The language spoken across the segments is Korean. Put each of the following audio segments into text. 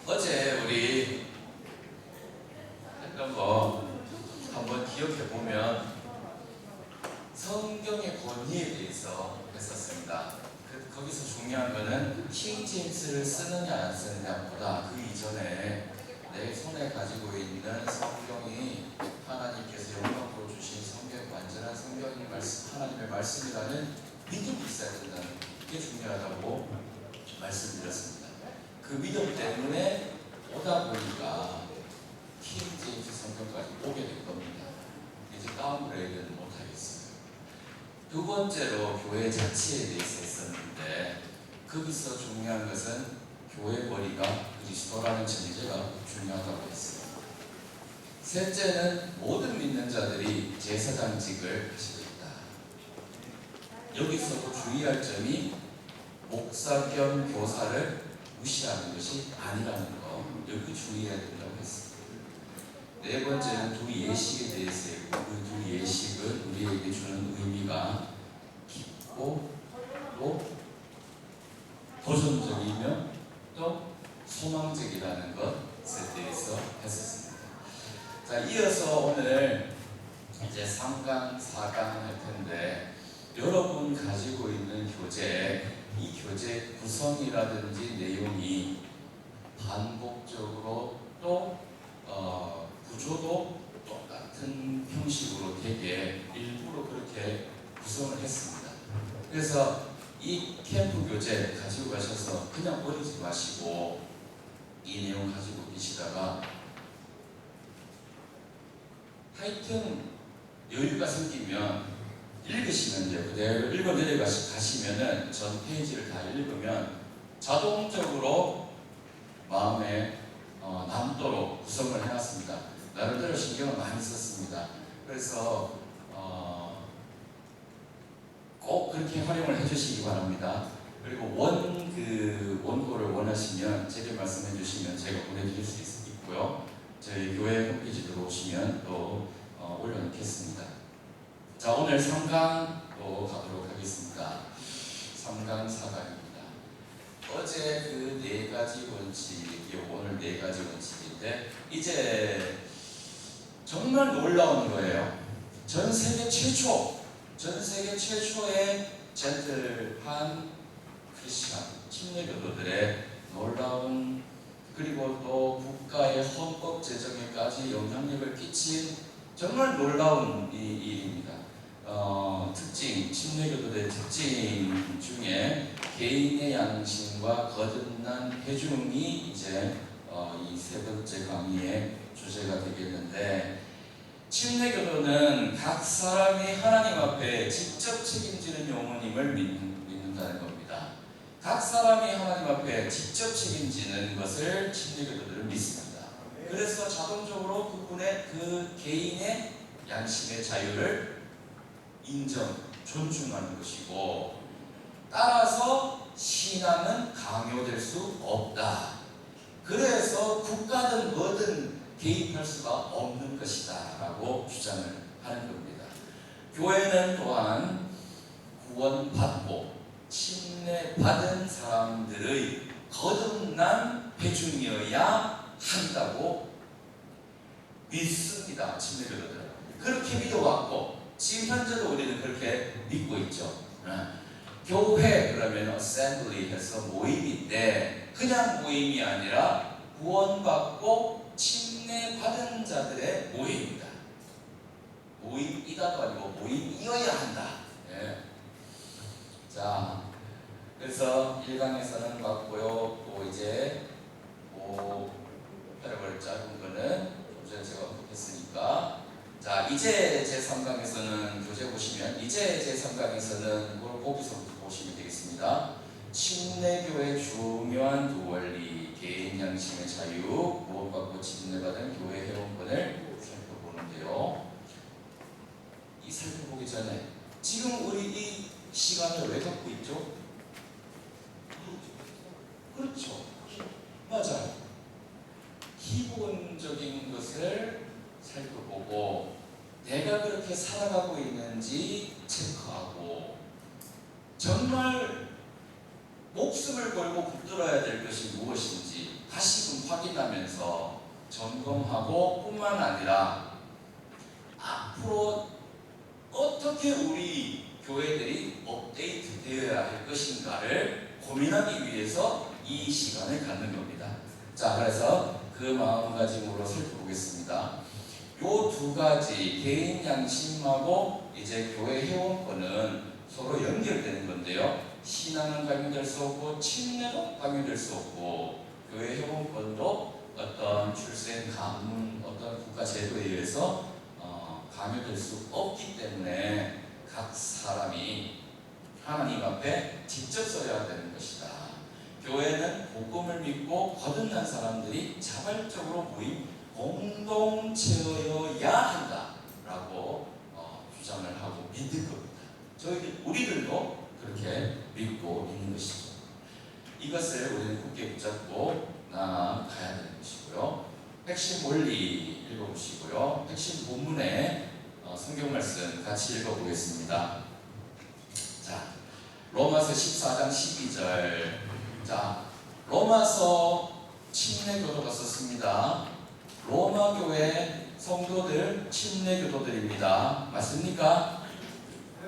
어제 우리 했던 거 한번 기억해 보면 성경의 권위에 대해서 했었습니다. 거기서 중요한 거는 킹 제임스를 쓰느냐 안 쓰느냐보다 그 이전에 내 손에 가지고 있는 성경이 하나님께서 영광으로 주신 성경, 완전한 성경의 말씀, 하나님의 말씀이라는 믿음이 있어야 된다는 게 중요하다고 말씀드렸습니다. 그 믿음 때문에 오다 보니까 킹 제임스 성경까지 오게 된 겁니다. 이제 다운그레이드는 못하겠어요. 두 번째로 교회 자체에 대해서 했었는데 거기서 중요한 것은 교회 머리가 그리스도라는 전제가 중요하다고 했어요. 셋째는 모든 믿는 자들이 제사장직을 하시고 있다. 여기서도 주의할 점이 목사 겸 교사를 무시하는 것이 아니라는 거, 여기 주의해야 된다고 했습니다. 네 번째는 두 예식에 대해서 했고, 그 두 예식은 우리에게 주는 의미가 깊고 또 도전적이며 또 소망적이라는 것에 대해서 했었습니다. 자, 이어서 오늘 이제 3강, 4강 할 텐데 여러분 가지고 있는 교재, 이 교재 구성이라든지 내용이 반복적으로 또 구조도 똑같은 형식으로 되게 일부러 그렇게 구성을 했습니다. 그래서 이 캠프 교재 가지고 가셔서 그냥 버리지 마시고 이 내용 가지고 계시다가 하여튼 여유가 생기면 읽으시면 돼요. 그대로 읽어 내려가시면은 전 페이지를 다 읽으면 자동적으로 마음에 남도록 구성을 해놨습니다. 나름대로 신경을 많이 썼습니다. 그래서 꼭 그렇게 활용을 해주시기 바랍니다. 그리고 원고를 원하시면 제게 말씀해 주시면 제가 보내드릴 수 있고요. 저희 교회 홈페이지 들어오시면 또 올려놓겠습니다. 자, 오늘 3강으로 가도록 하겠습니다. 3강 4강입니다. 어제 그 4가지 원칙이 오늘 4가지 원칙인데 이제 정말 놀라운 거예요. 전 세계 최초의 젠틀한 크리스천 침례교도들의 놀라운, 그리고 또 국가의 헌법 제정에까지 영향력을 끼친 정말 놀라운 이 일입니다. 특징, 침례교도의 특징 중에 개인의 양심과 거듭난 회중이 이제 이 세 번째 강의의 주제가 되겠는데, 침례교도는 각 사람이 하나님 앞에 직접 책임지는 영혼임을 믿는다는 겁니다. 각 사람이 하나님 앞에 직접 책임지는 것을 침례교도들은 믿습니다. 그래서 자동적으로 그분의 그 개인의 양심의 자유를 존중하는 것이고, 따라서 신앙은 강요될 수 없다. 그래서 국가든 뭐든 개입할 수가 없는 것이다 라고 주장을 하는 겁니다. 교회는 또한 구원받고 침례받은 사람들의 거듭난 회중이어야 한다고 믿습니다. 침례교도들은 그렇게 믿어왔고 지금 현재도 우리는 그렇게 믿고 있죠. 교회 그러면 어셈블리 해서 모임인데 그냥 모임이 아니라 구원받고 침례받은 자들의 모임입니다. 모임이다도 아니고 모임이어야 한다. 예. 자, 그래서 1강에서는 맞고요. 또 이제 패러글 짧은 거는 좀 전에 제가 언급했으니까, 자, 이제 제3강에서는 교재 보시면 이제 제3강에서는 거기서부터 보시면 되겠습니다. 침례교의 중요한 두 원리, 개인 양심의 자유, 구원받고 침례받은 교회 회원권을 살펴보는데요. 이 살펴보기 전에 지금 우리 이 시간을 왜 갖고 있죠? 그렇죠. 맞아요. 기본적인 것을 살펴보고 내가 그렇게 살아가고 있는지 체크하고 정말 목숨을 걸고 붙들어야 될 것이 무엇인지 다시금 확인하면서 점검하고 뿐만 아니라 앞으로 어떻게 우리 교회들이 업데이트 되어야 할 것인가를 고민하기 위해서 이 시간을 갖는 겁니다. 자, 그래서 그 마음가짐으로 살펴보겠습니다. 요 두 가지, 개인 양심하고 이제 교회 회원권은 서로 연결되는 건데요. 신앙은 강요될 수 없고 침례도 강요될 수 없고 교회 회원권도 어떤 출생, 가문, 어떤 국가 제도에 의해서 강요될 수 없기 때문에 각 사람이 하나님 앞에 직접 서야 되는 것이다. 교회는 복음을 믿고 거듭난 사람들이 자발적으로 모인 공동체여야 한다라고 주장을 하고 믿는 겁니다. 우리들도 그렇게 믿고 있는 것이죠. 이것을 우리는 굳게 붙잡고 나아가야 되는 것이고요. 핵심 원리 읽어보시고요. 핵심 본문의 성경 말씀 같이 읽어보겠습니다. 자, 로마서 14장 12절. 자, 로마서 침례교도가 썼습니다. 로마 교회 성도들 침례교도들입니다. 맞습니까?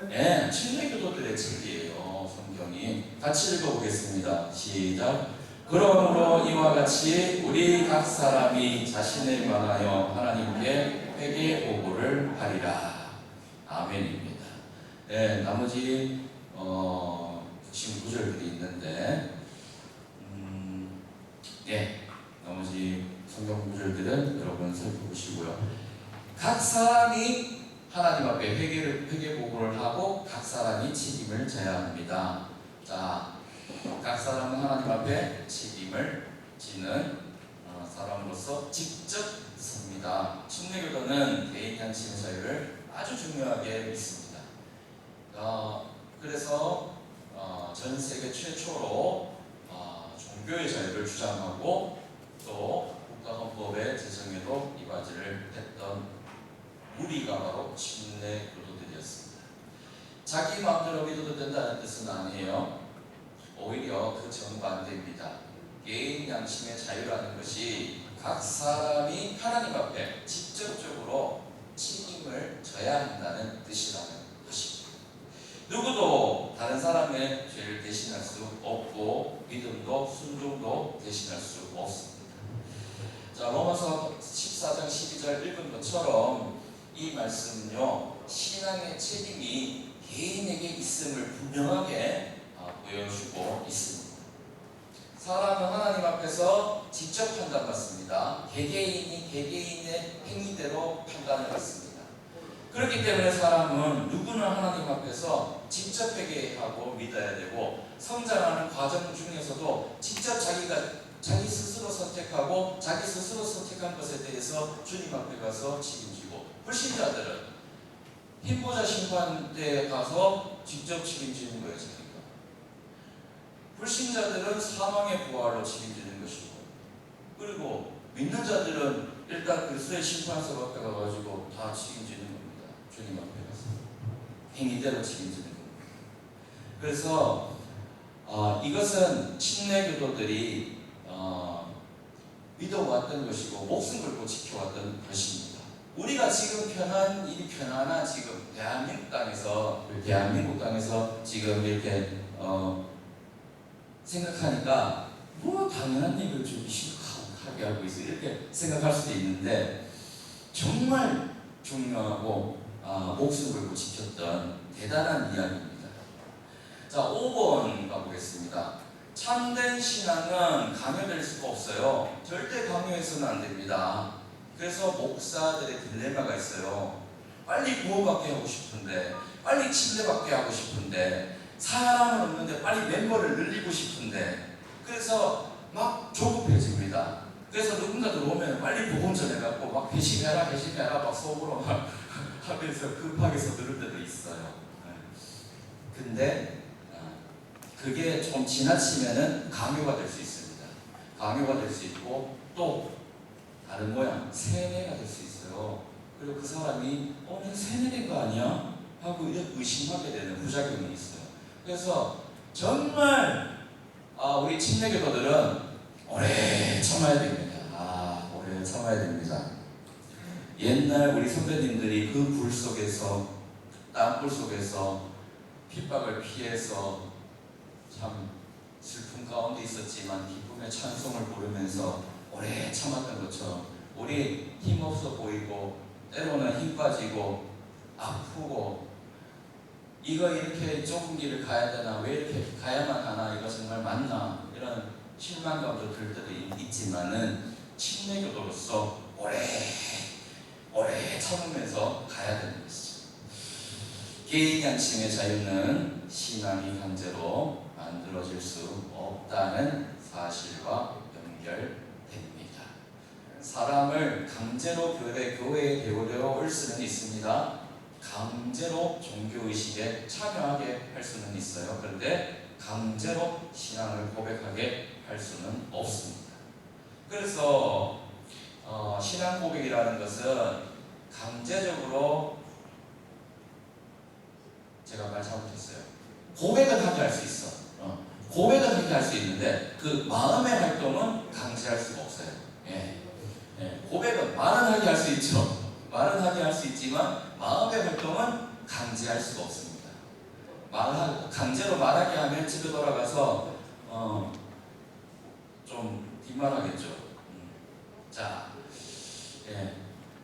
네, 침례교도들의 책이에요. 성경이. 같이 읽어보겠습니다. 시작. 그러므로 이와 같이 우리 각 사람이 자신을 만하여 하나님께 회개 보고를 하리라. 아멘입니다. 네, 나머지 핵심 구절들이 있는데 나머지 성경 구절들은 여러분 살펴보시고요. 각 사람이 하나님 앞에 회개 보고를 하고 각 사람이 책임을 져야 합니다. 자, 각 사람은 하나님 앞에 책임을 지는 사람으로서 직접 섭니다. 침례교도는 개인 양심의 자유를 아주 중요하게 믿습니다. 그래서 전 세계 최초로 종교의 자유를 주장하고 또 국가헌법의 제정에도 이바지를 했던 우리가 바로 침례교도들이었습니다. 자기 마음대로 믿어도 된다는 뜻은 아니에요. 오히려 그 정반대입니다. 개인 양심의 자유라는 것이 각 사람이 하나님 앞에 직접적으로 책임을 져야 한다는 뜻이라는 것입니다. 누구도 다른 사람의 죄를 대신할 수 없고 믿음도 순종도 대신할 수 없습니다. 자, 로마서 14장 12절 읽은 것처럼 이 말씀은요, 신앙의 책임이 개인에게 있음을 분명하게 보여주고 있습니다. 사람은 하나님 앞에서 직접 판단받습니다. 개개인이 개개인의 행위대로 판단을 받습니다. 그렇기 때문에 사람은 누구나 하나님 앞에서 직접 회개하고 믿어야 되고, 성장하는 과정 중에서도 직접 자기 스스로 선택하고 자기 스스로 선택한 것에 대해서 주님 앞에 가서 책임지고, 불신자들은 힘보자 심판대에 가서 직접 책임지는 거예요. 자기가. 불신자들은 사망의 부활로 책임지는 것이고, 그리고 믿는 자들은 일단 그리스도의 심판서 앞에 가가지고 다 책임지는 겁니다. 주님 앞에 가서 행위대로 책임지는 겁니다. 그래서 이것은 침례교도들이 믿어왔던 것이고 목숨 걸고 지켜왔던 것입니다. 우리가 지금 편안한 지금 대한민국 땅에서 지금 이렇게 생각하니까 뭐 당연한 얘기를 좀 심각하게 하고 있어, 이렇게 생각할 수도 있는데, 정말 중요하고 목숨 걸고 지켰던 대단한 이야기입니다. 자, 5번 가보겠습니다. 참된 신앙은 강요될 수가 없어요. 절대 강요해서는 안 됩니다. 그래서 목사들의 딜레마가 있어요. 빨리 구원받게 하고 싶은데, 빨리 침례받게 하고 싶은데, 사람은 없는데 빨리 멤버를 늘리고 싶은데, 그래서 막 조급해집니다. 그래서 누군가 들어오면 빨리 복음 전해갖고 막 배신해라 막 속으로 막 하면서 급하게 서두를 때도 있어요. 근데 그게 좀 지나치면은 강요가 될 수 있습니다. 강요가 될 수 있고, 또 다른 모양 세뇌가 될 수 있어요. 그리고 그 사람이 내가 세뇌된 거 아니야? 하고 의심하게 되는 부작용이 있어요. 그래서 정말 우리 침례교도들은 오래 참아야 됩니다. 오래 참아야 됩니다. 옛날 우리 선배님들이 그 불 속에서, 땀불 속에서 핍박을 피해서 참 슬픔 가운데 있었지만 기쁨의 찬송을 부르면서 오래 참았던 것처럼 우리 힘없어 보이고 때로는 힘 빠지고 아프고 이거 이렇게 좁은 길을 가야 되나, 왜 이렇게 가야만 하나, 이거 정말 맞나, 이런 실망감도 들 때도 있지만은 침례교도로서 오래 참으면서 가야 되는 것이죠. 개인 양심의 자유는 신앙이 강제로 만들어질 수 없다는 사실과 연결됩니다. 사람을 강제로 교회에 데려올 수는 있습니다. 강제로 종교의식에 참여하게 할 수는 있어요. 그런데 강제로 신앙을 고백하게 할 수는 없습니다. 그래서 신앙 고백이라는 것은 강제적으로, 제가 말 잘못했어요. 고백은 하게 할 수 있어. 고백은 하게 할 수 있는데 그 마음의 활동은 강제할 수가 없어요. 고백은 말은 하게 할 수 있죠. 말은 하게 할 수 있지만 마음의 활동은 강제할 수가 없습니다. 강제로 말하게 하면 집에 돌아가서 좀 뒷말하겠죠. 자,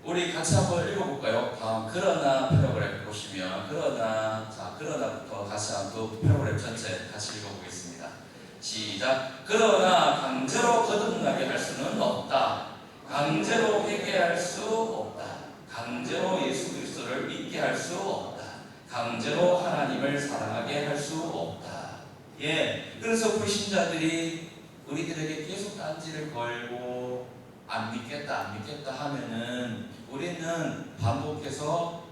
우리 같이 한번 읽어볼까요? 다음 그러나 패러그래프 보시면 그러나부터 같이 한번 패러그래프 전체 같이 읽어보겠습니다. 시작. 그러나 강제로 거듭나게 할 수는 없다. 강제로 회개할 수 없다. 강제로 예수 그리스도를 믿게 할 수 없다. 강제로 하나님을 사랑하게 할 수 없다. 그래서 불신자들이 우리들에게 계속 딴지를 걸고 안 믿겠다 하면은 우리는 반복해서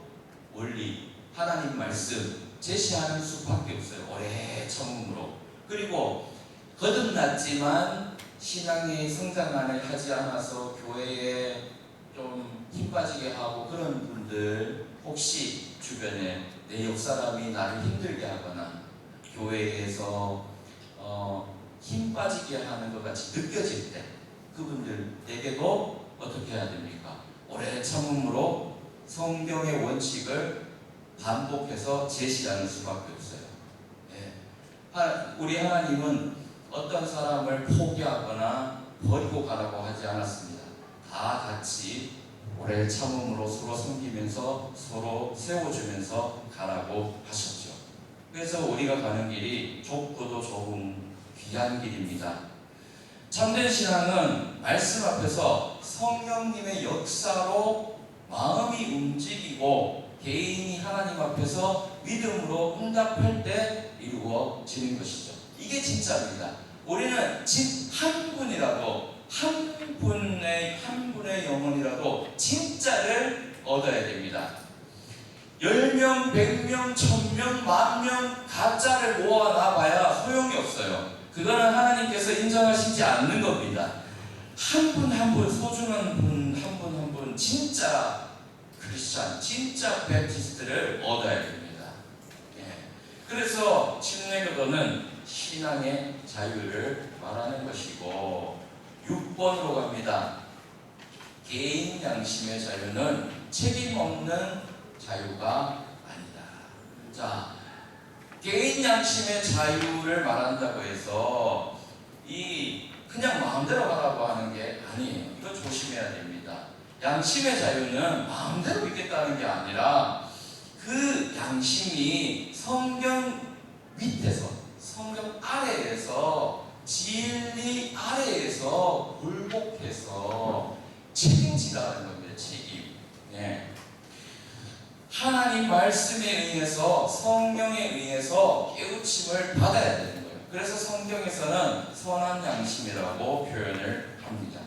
원리, 하나님 말씀 제시하는 수밖에 없어요. 오래 참음으로. 그리고 거듭났지만 신앙의 성장만을 하지 않아서 교회에 좀 힘 빠지게 하고 그런 분들, 혹시 주변에 내 옆사람이 나를 힘들게 하거나 교회에서 힘 빠지게 하는 것 같이 느껴질 때 그분들에게도 어떻게 해야 됩니까? 오래 참음으로 성경의 원칙을 반복해서 제시하는 수밖에 없어요. 우리 하나님은 어떤 사람을 포기하거나 버리고 가라고 하지 않았습니다. 다 같이 오래 참음으로 서로 섬기면서 서로 세워주면서 가라고 하셨죠. 그래서 우리가 가는 길이 좁고도 좁은 귀한 길입니다. 참된 신앙은 말씀 앞에서 성령님의 역사로 마음이 움직이고 개인이 하나님 앞에서 믿음으로 응답할 때 이루어지는 것이죠. 이게 진짜입니다. 우리는 한 분이라도 한 분의 영혼이라도 진짜를 얻어야 됩니다. 10명, 100명, 1000명, 10,000명 가짜를 모아놔봐야 소용이 없어요. 그거는 하나님께서 인정하시지 않는 겁니다. 한 분 한 분, 소중한 분 한 분 진짜 크리스찬, 진짜 베프티스트를 얻어야 됩니다. 그래서 침례교도는 신앙의 자유를 말하는 것이고 6번으로 갑니다. 개인 양심의 자유는 책임 없는 자유가 아니다. 자, 개인 양심의 자유를 말한다고 해서 그냥 마음대로 가라고 하는 게 아니에요. 이거 조심해야 됩니다. 양심의 자유는 마음대로 믿겠다는 게 아니라 그 양심이 성경 밑에서, 성경 아래에서, 진리 아래에서 굴복해서 책임지라는 겁니다. 책임. 하나님 말씀에 의해서, 성령에 의해서 깨우침을 받아야 되는 거예요. 그래서 성경에서는 선한 양심이라고 표현을 합니다.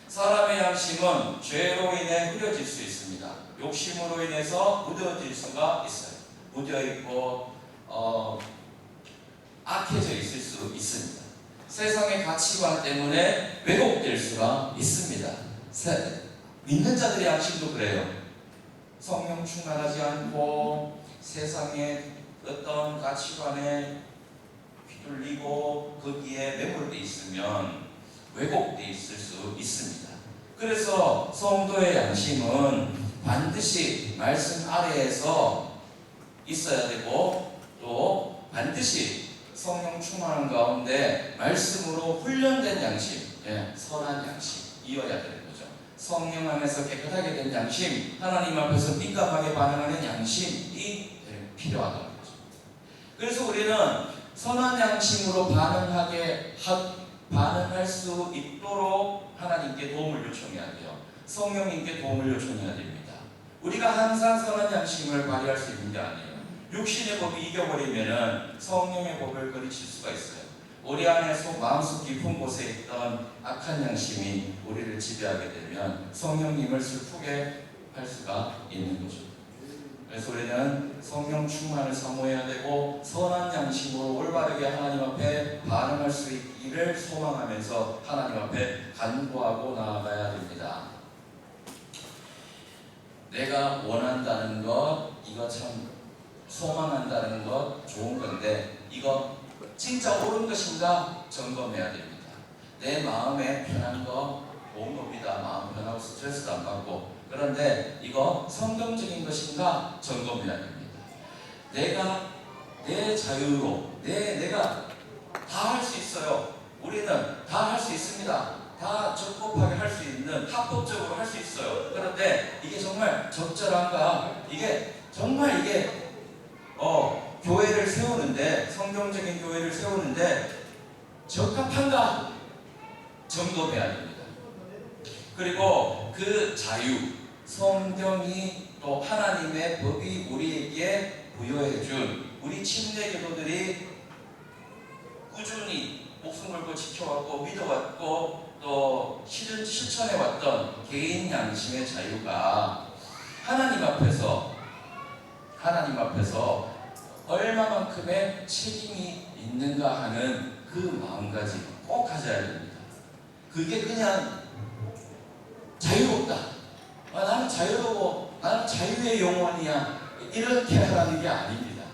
사람의 양심은 죄로 인해 흐려질 수 있습니다. 욕심으로 인해서 무뎌질 수가 있어요. 무뎌있고 악해져 있을 수 있습니다. 세상의 가치관 때문에 왜곡될 수가 있습니다. 믿는 자들의 양심도 그래요. 성령 충만하지 않고 세상의 어떤 가치관에 휘둘리고 거기에 매몰돼 있으면 왜곡돼 있을 수 있습니다. 그래서 성도의 양심은 반드시 말씀 아래에서 있어야 되고 또 반드시 성령 충만한 가운데 말씀으로 훈련된 양심, 선한 양심 이어야 되는 거죠. 성령 안에서 깨끗하게 된 양심, 하나님 앞에서 민감하게 반응하는 양심이 필요하다는 거죠. 그래서 우리는 선한 양심으로 반응할 수 있도록 하나님께 도움을 요청해야 돼요. 성령님께 도움을 요청해야 됩니다. 우리가 항상 선한 양심을 발휘할 수 있는 게 아니에요. 육신의 법이 이겨버리면 성령의 법을 거리칠 수가 있어요. 우리 안에 마음속 깊은 곳에 있던 악한 양심이 우리를 지배하게 되면 성령님을 슬프게 할 수가 있는 거죠. 그래서 우리는 성령 충만을 사모해야 되고 선한 양심으로 올바르게 하나님 앞에 반응할 수 있기를 소망하면서 하나님 앞에 간구하고 나아가야 됩니다. 내가 원한다는 것, 이거 참 소망한다는 것 좋은 건데 이거 진짜 옳은 것인가 점검해야 됩니다. 내 마음에 편한 거 좋은 겁니다. 마음 편하고 스트레스도 안 받고. 그런데 이거 성경적인 것인가 점검해야 됩니다. 내가 내 자유로 내가 다 할 수 있어요. 우리는 다 할 수 있습니다. 다 적법하게 할 수 있는 합법적으로 할 수 있어요. 그런데 이게 정말 적절한가? 이게 정말 교회를 세우는데 성경적인 교회를 세우는데 적합한가? 점검해야 됩니다. 그리고 그 자유, 성경이 또 하나님의 법이 우리에게 부여해준 우리 침례교도들이 꾸준히 목숨 걸고 지켜왔고 믿어왔고 또 실천해왔던 개인 양심의 자유가 하나님 앞에서 얼마만큼의 책임이 있는가 하는 그 마음가짐 꼭 가져야 됩니다. 그게 그냥 자유롭다. 나는 자유로워. 나는 자유의 영혼이야. 이렇게 하라는 게 아닙니다.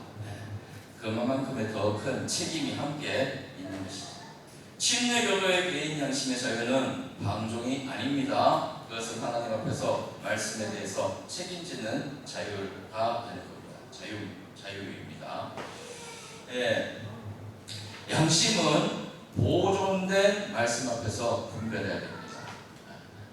그만큼의 더 큰 책임이 함께 있는 것이죠. 침례교도의 개인 양심의 자유는 방종이 아닙니다. 그것은 하나님 앞에서 말씀에 대해서 책임지는 자유가 되는 겁니다. 자유입니다. 양심은 보존된 말씀 앞에서 분별해야 됩니다.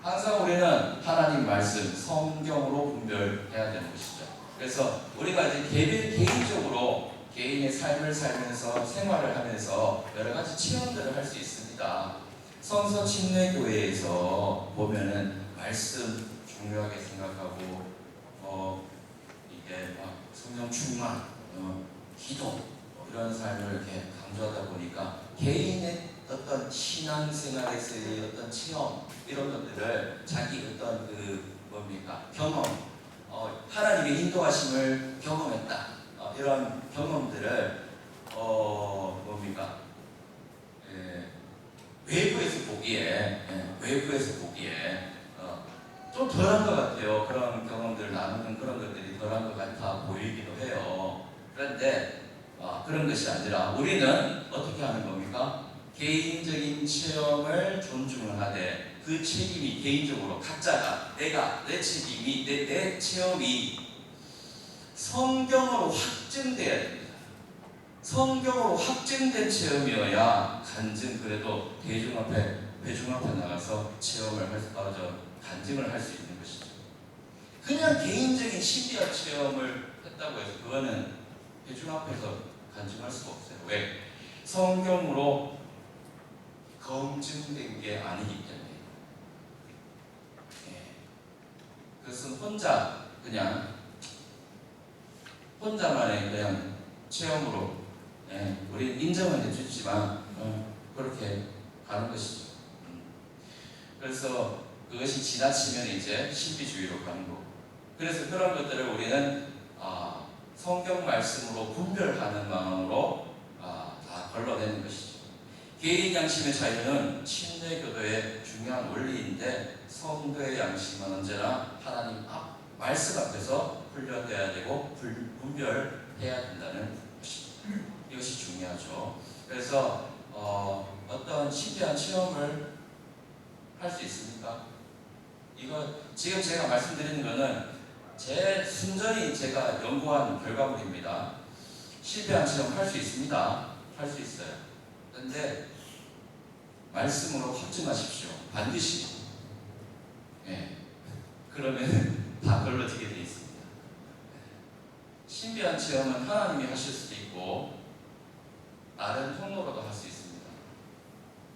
항상 우리는 하나님 말씀, 성경으로 분별해야 되는 것이죠. 그래서 우리가 이제 개인적으로 개인의 삶을 살면서 생활을 하면서 여러 가지 체험들을 할 수 있습니다. 성서 침례교회에서 보면은 말씀 중요하게 생각하고 이게 막 성령 충만, 기도 이런 삶을 이렇게 강조하다 보니까 개인의 어떤 신앙생활에서의 어떤 체험 이런 것들을 자기 어떤 경험, 하나님의 인도하심을 경험했다. 이런 경험들을 외부에서 보기에 좀 덜한 것 같아요. 그런 경험들을 나누는 그런 것들이 덜한 것 같아 보이기도 해요. 그런데 그런 것이 아니라 우리는 어떻게 하는 겁니까? 개인적인 체험을 존중을 하되 그 책임이 개인적으로 각자가 내 책임이 내 체험이 성경으로 확증돼야 됩니다. 성경으로 확증된 체험이어야 그래도 대중 앞에 나가서 간증을 할 수 있는 것이죠. 그냥 개인적인 신비한 체험을 했다고 해서 그거는 대중 앞에서 간증할 수가 없어요. 왜? 성경으로 검증된 게 아니기 때문에. 그것은 혼자만의 그냥 체험으로 우리 인정은 해주지만 그렇게 가는 것이죠. 그래서 그것이 지나치면 이제 신비주의로 가는 거고. 그래서 그런 것들을 우리는 성경 말씀으로 분별하는 마음으로 다 걸러내는 것이죠. 개인 양심의 자유는 침례교도의 중요한 원리인데 성도의 양심은 언제나 하나님 말씀 앞에서 훈련돼야 되고 분별해야 된다는 것입니다. 이것이 중요하죠. 그래서 어떤 신비한 체험을 할 수 있습니까? 이거 지금 제가 말씀드리는 거는 제 순전히 제가 연구한 결과물입니다. 실패한 체험 할 수 있습니다. 할 수 있어요. 그런데 말씀으로 확증하십시오. 반드시. 예. 그러면 다 걸러지게 되어 있습니다. 신비한 체험은 하나님이 하실 수도 있고 다른 통로로도 할 수 있습니다.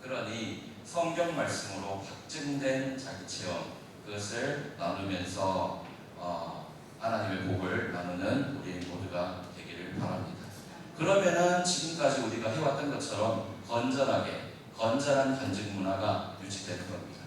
그러니 성경 말씀으로 확증된 자기 체험, 그것을 나누면서 하나님의 복을 나누는 우리 모두가 되기를 바랍니다. 그러면은 지금까지 우리가 해왔던 것처럼 건전한 간증 문화가 유지되는 겁니다.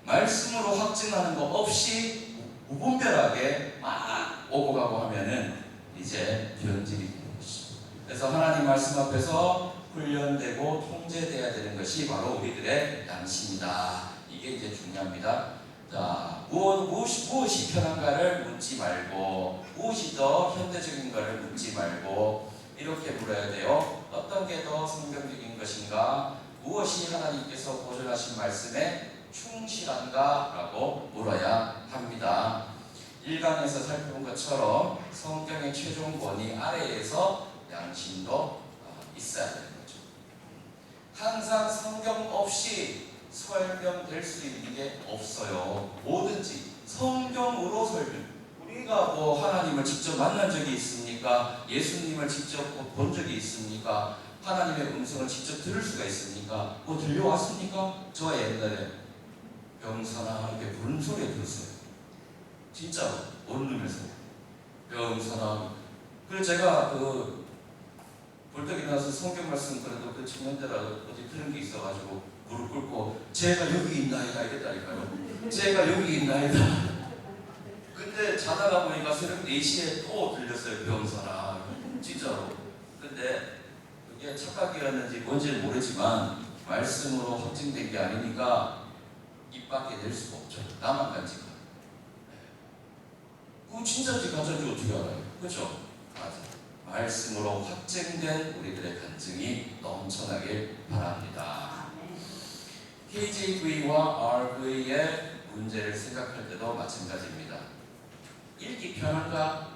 말씀으로 확증하는 거 없이 무분별하게 막 오고 가고 하면은 이제 변질이 되는 것이죠. 그래서 하나님 말씀 앞에서 훈련되고 통제돼야 되는 것이 바로 우리들의 양심이다. 이게 이제 중요합니다. 자, 무엇이 편한가를 묻지 말고, 무엇이 더 현대적인 것을 묻지 말고, 이렇게 물어야 돼요. 어떤 게 더 성경적인 것인가? 무엇이 하나님께서 보존하신 말씀에 충실한가? 라고 물어야 합니다. 1강에서 살펴본 것처럼 성경의 최종 권위 아래에서 양심도 있어야 되는 거죠. 항상 성경 없이 설명될 수 있는 게 없어요. 뭐든지 성경으로 설명. 우리가 뭐 하나님을 직접 만난 적이 있습니까? 예수님을 직접 본 적이 있습니까? 하나님의 음성을 직접 들을 수가 있습니까? 뭐 들려왔습니까? 저 옛날에 병사나 이렇게 부르는 소리 들었어요. 진짜로 원룸에서 병사나. 그래서 제가 벌떡 일어나서 성경 말씀 그래도 그 청년들하고 어디 들은 게 있어가지고 무릎 꿇고 제가 여기 있나이다 이랬다니까요. 제가 여기 있나이다. 근데 자다가 보니까 새벽 4시에 또 들렸어요. 병사나. 진짜로. 근데 그게 착각이었는지 뭔지는 모르지만 말씀으로 확증된 게 아니니까 입 밖에 낼 수가 없죠. 나만 간직하. 그럼 진짜인지 가짜인지 어떻게 알아요? 그렇죠? 맞아요. 말씀으로 확증된 우리들의 간증이 넘쳐나길 바랍니다. KJV와 RV의 문제를 생각할 때도 마찬가지입니다. 읽기 편한가?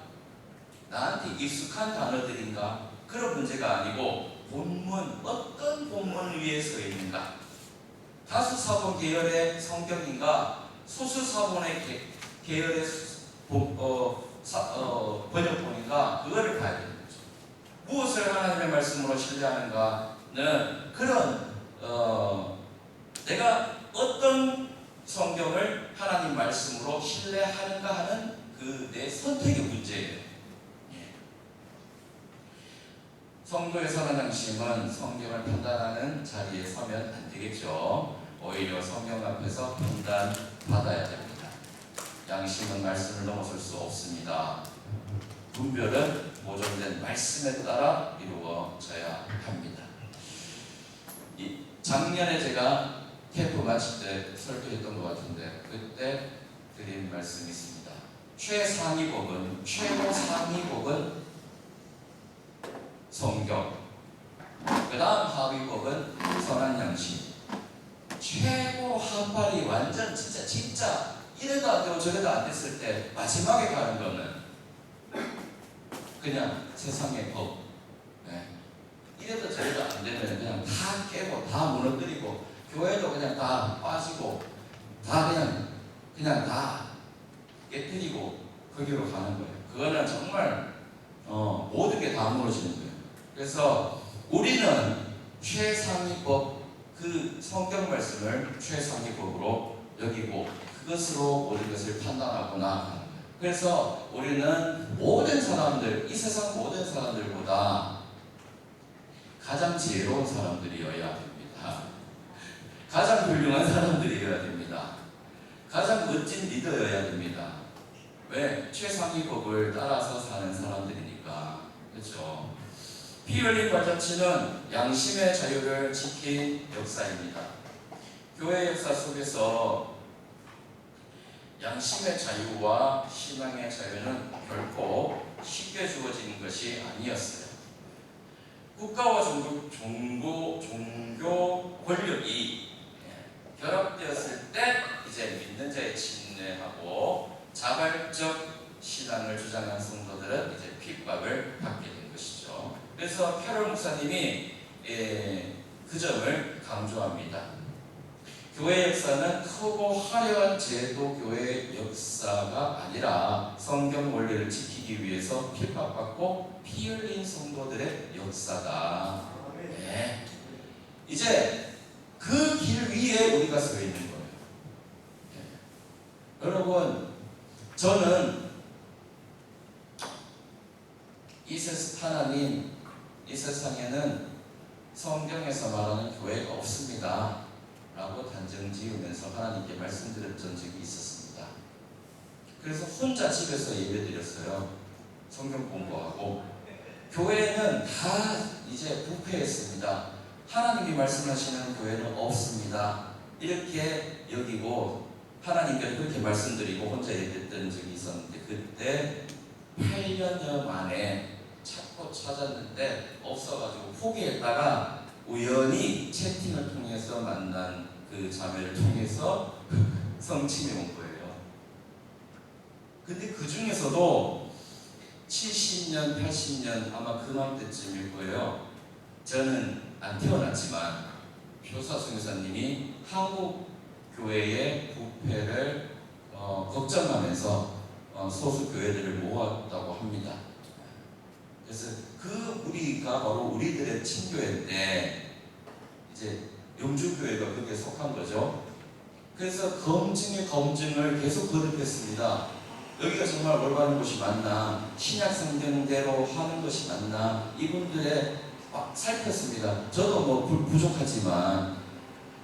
나한테 익숙한 단어들인가? 그런 문제가 아니고 본문, 어떤 본문 위에 서 있는가? 다수사본 계열의 성경인가? 소수사본의 계열의 번역본인가? 그거를 봐야 됩니다. 무엇을 하나님의 말씀으로 신뢰하는가는 그런 내가 어떤 성경을 하나님 말씀으로 신뢰하는가 하는 그 내 선택의 문제예요. 예. 성도의 선한 양심은 성경을 판단하는 자리에 서면 안 되겠죠. 오히려 성경 앞에서 판단받아야 됩니다. 양심은 말씀을 넘어설 수 없습니다. 분별은 보존된 말씀에 따라 이루어져야 합니다. 작년에 제가 캠프 마칠 때 설교했던 것 같은데 그때 드린 말씀이 있습니다. 최상위복은 성경, 그 다음 하위복은 선한 양심. 최고 한발이 완전 진짜 이래도 안 되고 저래도 안 됐을 때 마지막에 가는 거는 그냥 세상의 법. 네. 이래도 저래도 안 되면 그냥 다 깨고 다 무너뜨리고 교회도 그냥 다 빠지고 다 그냥 다 깨뜨리고 거기로 가는 거예요. 그거는 정말 모든 게 다 무너지는 거예요. 그래서 우리는 최상위법, 그 성경 말씀을 최상위법으로 여기고 그것으로 모든 것을 판단하고 나아가는 거예요. 그래서 우리는 모든 사람들, 이 세상 모든 사람들보다 가장 지혜로운 사람들이어야 됩니다. 가장 훌륭한 사람들이어야 됩니다. 가장 멋진 리더여야 됩니다. 왜? 최상위법을 따라서 사는 사람들이니까. 그렇죠? 피 흘린 발자취는 양심의 자유를 지킨 역사입니다. 교회 역사 속에서 양심의 자유와 신앙의 자유는 결코 쉽게 주어지는 것이 아니었어요. 국가와 종교 권력이 결합되었을 때 이제 믿는 자의 침례하고 자발적 신앙을 주장한 성도들은 이제 핍박을 받게 된 것이죠. 그래서 캐롤 목사님이 그 점을 강조합니다. 교회 역사는 크고 화려한 제도 교회 역사가 아니라 성경 원리를 지키기 위해서 핍박받고 피 흘린 성도들의 역사다. 네. 이제 그 길 위에 우리가 서 있는 거예요. 네. 여러분, 저는 하나님, 이 세상에는 성경에서 말하는 교회가 없습니다 라고 단정 지으면서 하나님께 말씀드렸던 적이 있었습니다. 그래서 혼자 집에서 예배드렸어요. 성경 공부하고. 교회는 다 이제 부패했습니다. 하나님이 말씀하시는 교회는 없습니다. 이렇게 여기고 하나님께 그렇게 말씀드리고 혼자 예배했던 적이 있었는데, 그때 8년여 만에 찾고 찾았는데 없어가지고 포기했다가 우연히 채팅을 통해서 만난 그 자매를 통해서 성침이 온 거예요. 근데 그 중에서도 70년, 80년 아마 그맘때쯤일 거예요. 저는 안 태어났지만 표사순 교사님이 한국 교회의 부패를 걱정하면서 소수 교회들을 모았다고 합니다. 그래서 그 우리가 바로 우리들의 친교회인데 이제 영주교회가 거기에 속한 거죠. 그래서 검증의 검증을 계속 거듭했습니다. 여기가 정말 올바른 곳이 맞나, 신약 성경대로 하는 것이 맞나, 이분들의 막 살폈습니다. 저도 뭐 부족하지만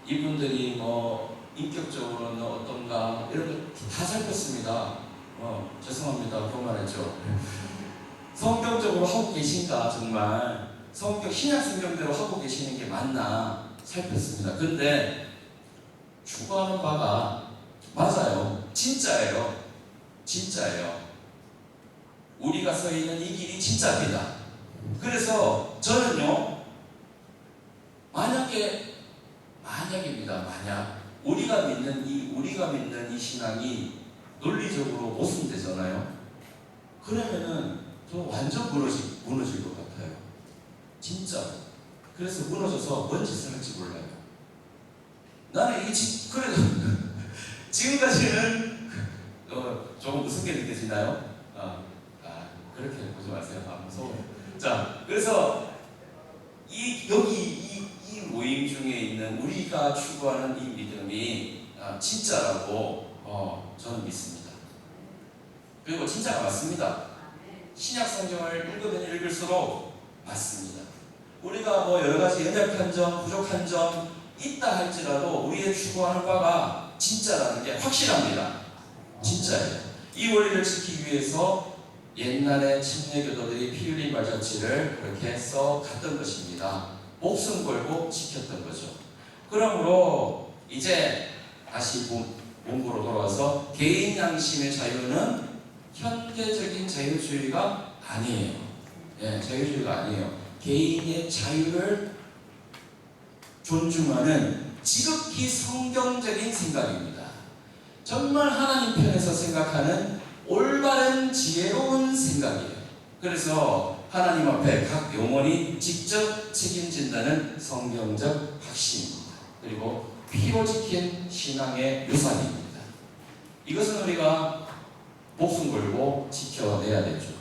이분들이 뭐 인격적으로는 어떤가 이런 거 다 살폈습니다. 죄송합니다. 그만했죠. 성경적으로 하고 계신가, 정말 신약 성경대로 하고 계시는 게 맞나 살폈습니다. 근데 추구하는 바가 맞아요. 진짜예요. 우리가 서 있는 이 길이 진짜입니다. 그래서 저는요, 만약입니다. 만약 우리가 믿는 이 신앙이 논리적으로 모순되잖아요. 그러면은 저 완전 무너질 것 같아요. 진짜. 그래서 무너져서 뭔 짓을 할지 몰라요. 나는 이게 그래도 지금까지는 조금 무섭게 느껴지나요? 그렇게 보지 마세요. 무서워요. 자, 그래서 여기 이 모임 중에 있는 우리가 추구하는 이 믿음이 진짜라고 저는 믿습니다. 그리고 진짜가 맞습니다. 신약 성경을 읽으면 읽을수록 맞습니다. 우리가 뭐 여러 가지 연약한 점, 부족한 점 있다 할지라도 우리의 추구하는 바가 진짜라는 게 확실합니다. 진짜예요. 이 원리를 지키기 위해서 옛날에 침례교도들이 피 흘린 발자취를 그렇게 써갔던 것입니다. 목숨 걸고 지켰던 거죠. 그러므로 이제 다시 본부로 돌아와서 개인 양심의 자유는 현대적인 자유주의가 아니에요. 자유주의가 아니에요. 개인의 자유를 존중하는 지극히 성경적인 생각입니다. 정말 하나님 편에서 생각하는 올바른 지혜로운 생각이에요. 그래서 하나님 앞에 각 영혼이 직접 책임진다는 성경적 확신입니다. 그리고 피로 지킨 신앙의 유산입니다. 이것은 우리가 목숨 걸고 지켜내야 되죠.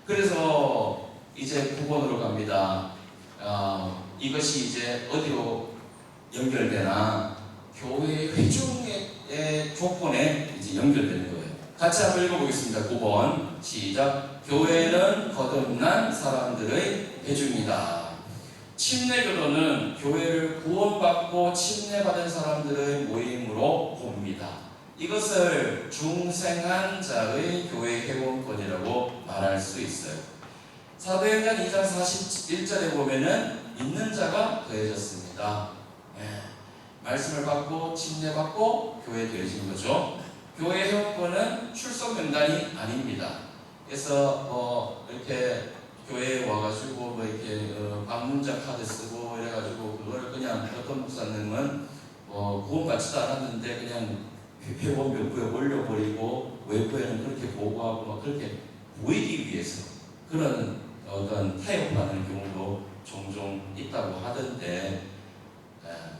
그래서 이제 9번으로 갑니다. 이것이 이제 어디로 연결되나? 교회 회중의 조건에 이제 연결되는 거예요. 같이 한번 읽어보겠습니다. 9번 시작. 교회는 거듭난 사람들의 회중이다. 침례교도는 교회를 구원받고 침례받은 사람들의 모임으로 봅니다. 이것을 중생한 자의 교회 회원권이라고 말할 수 있어요. 사도행전 2장 41절에 보면은 믿는 자가 더해졌습니다. 말씀을 받고 침례받고 교회에 더해진 거죠. 교회 회원권은 출석 명단이 아닙니다. 그래서 이렇게 교회에 와가지고 뭐 이렇게 방문자 카드 쓰고 이래가지고 그걸 그냥 어떤 목사님은 구원받지도 않았는데 그냥 회원 명부에 올려버리고 외부에는 그렇게 보고하고 막 그렇게 보이기 위해서 그런 어떤 타협하는 경우도 종종 있다고 하던데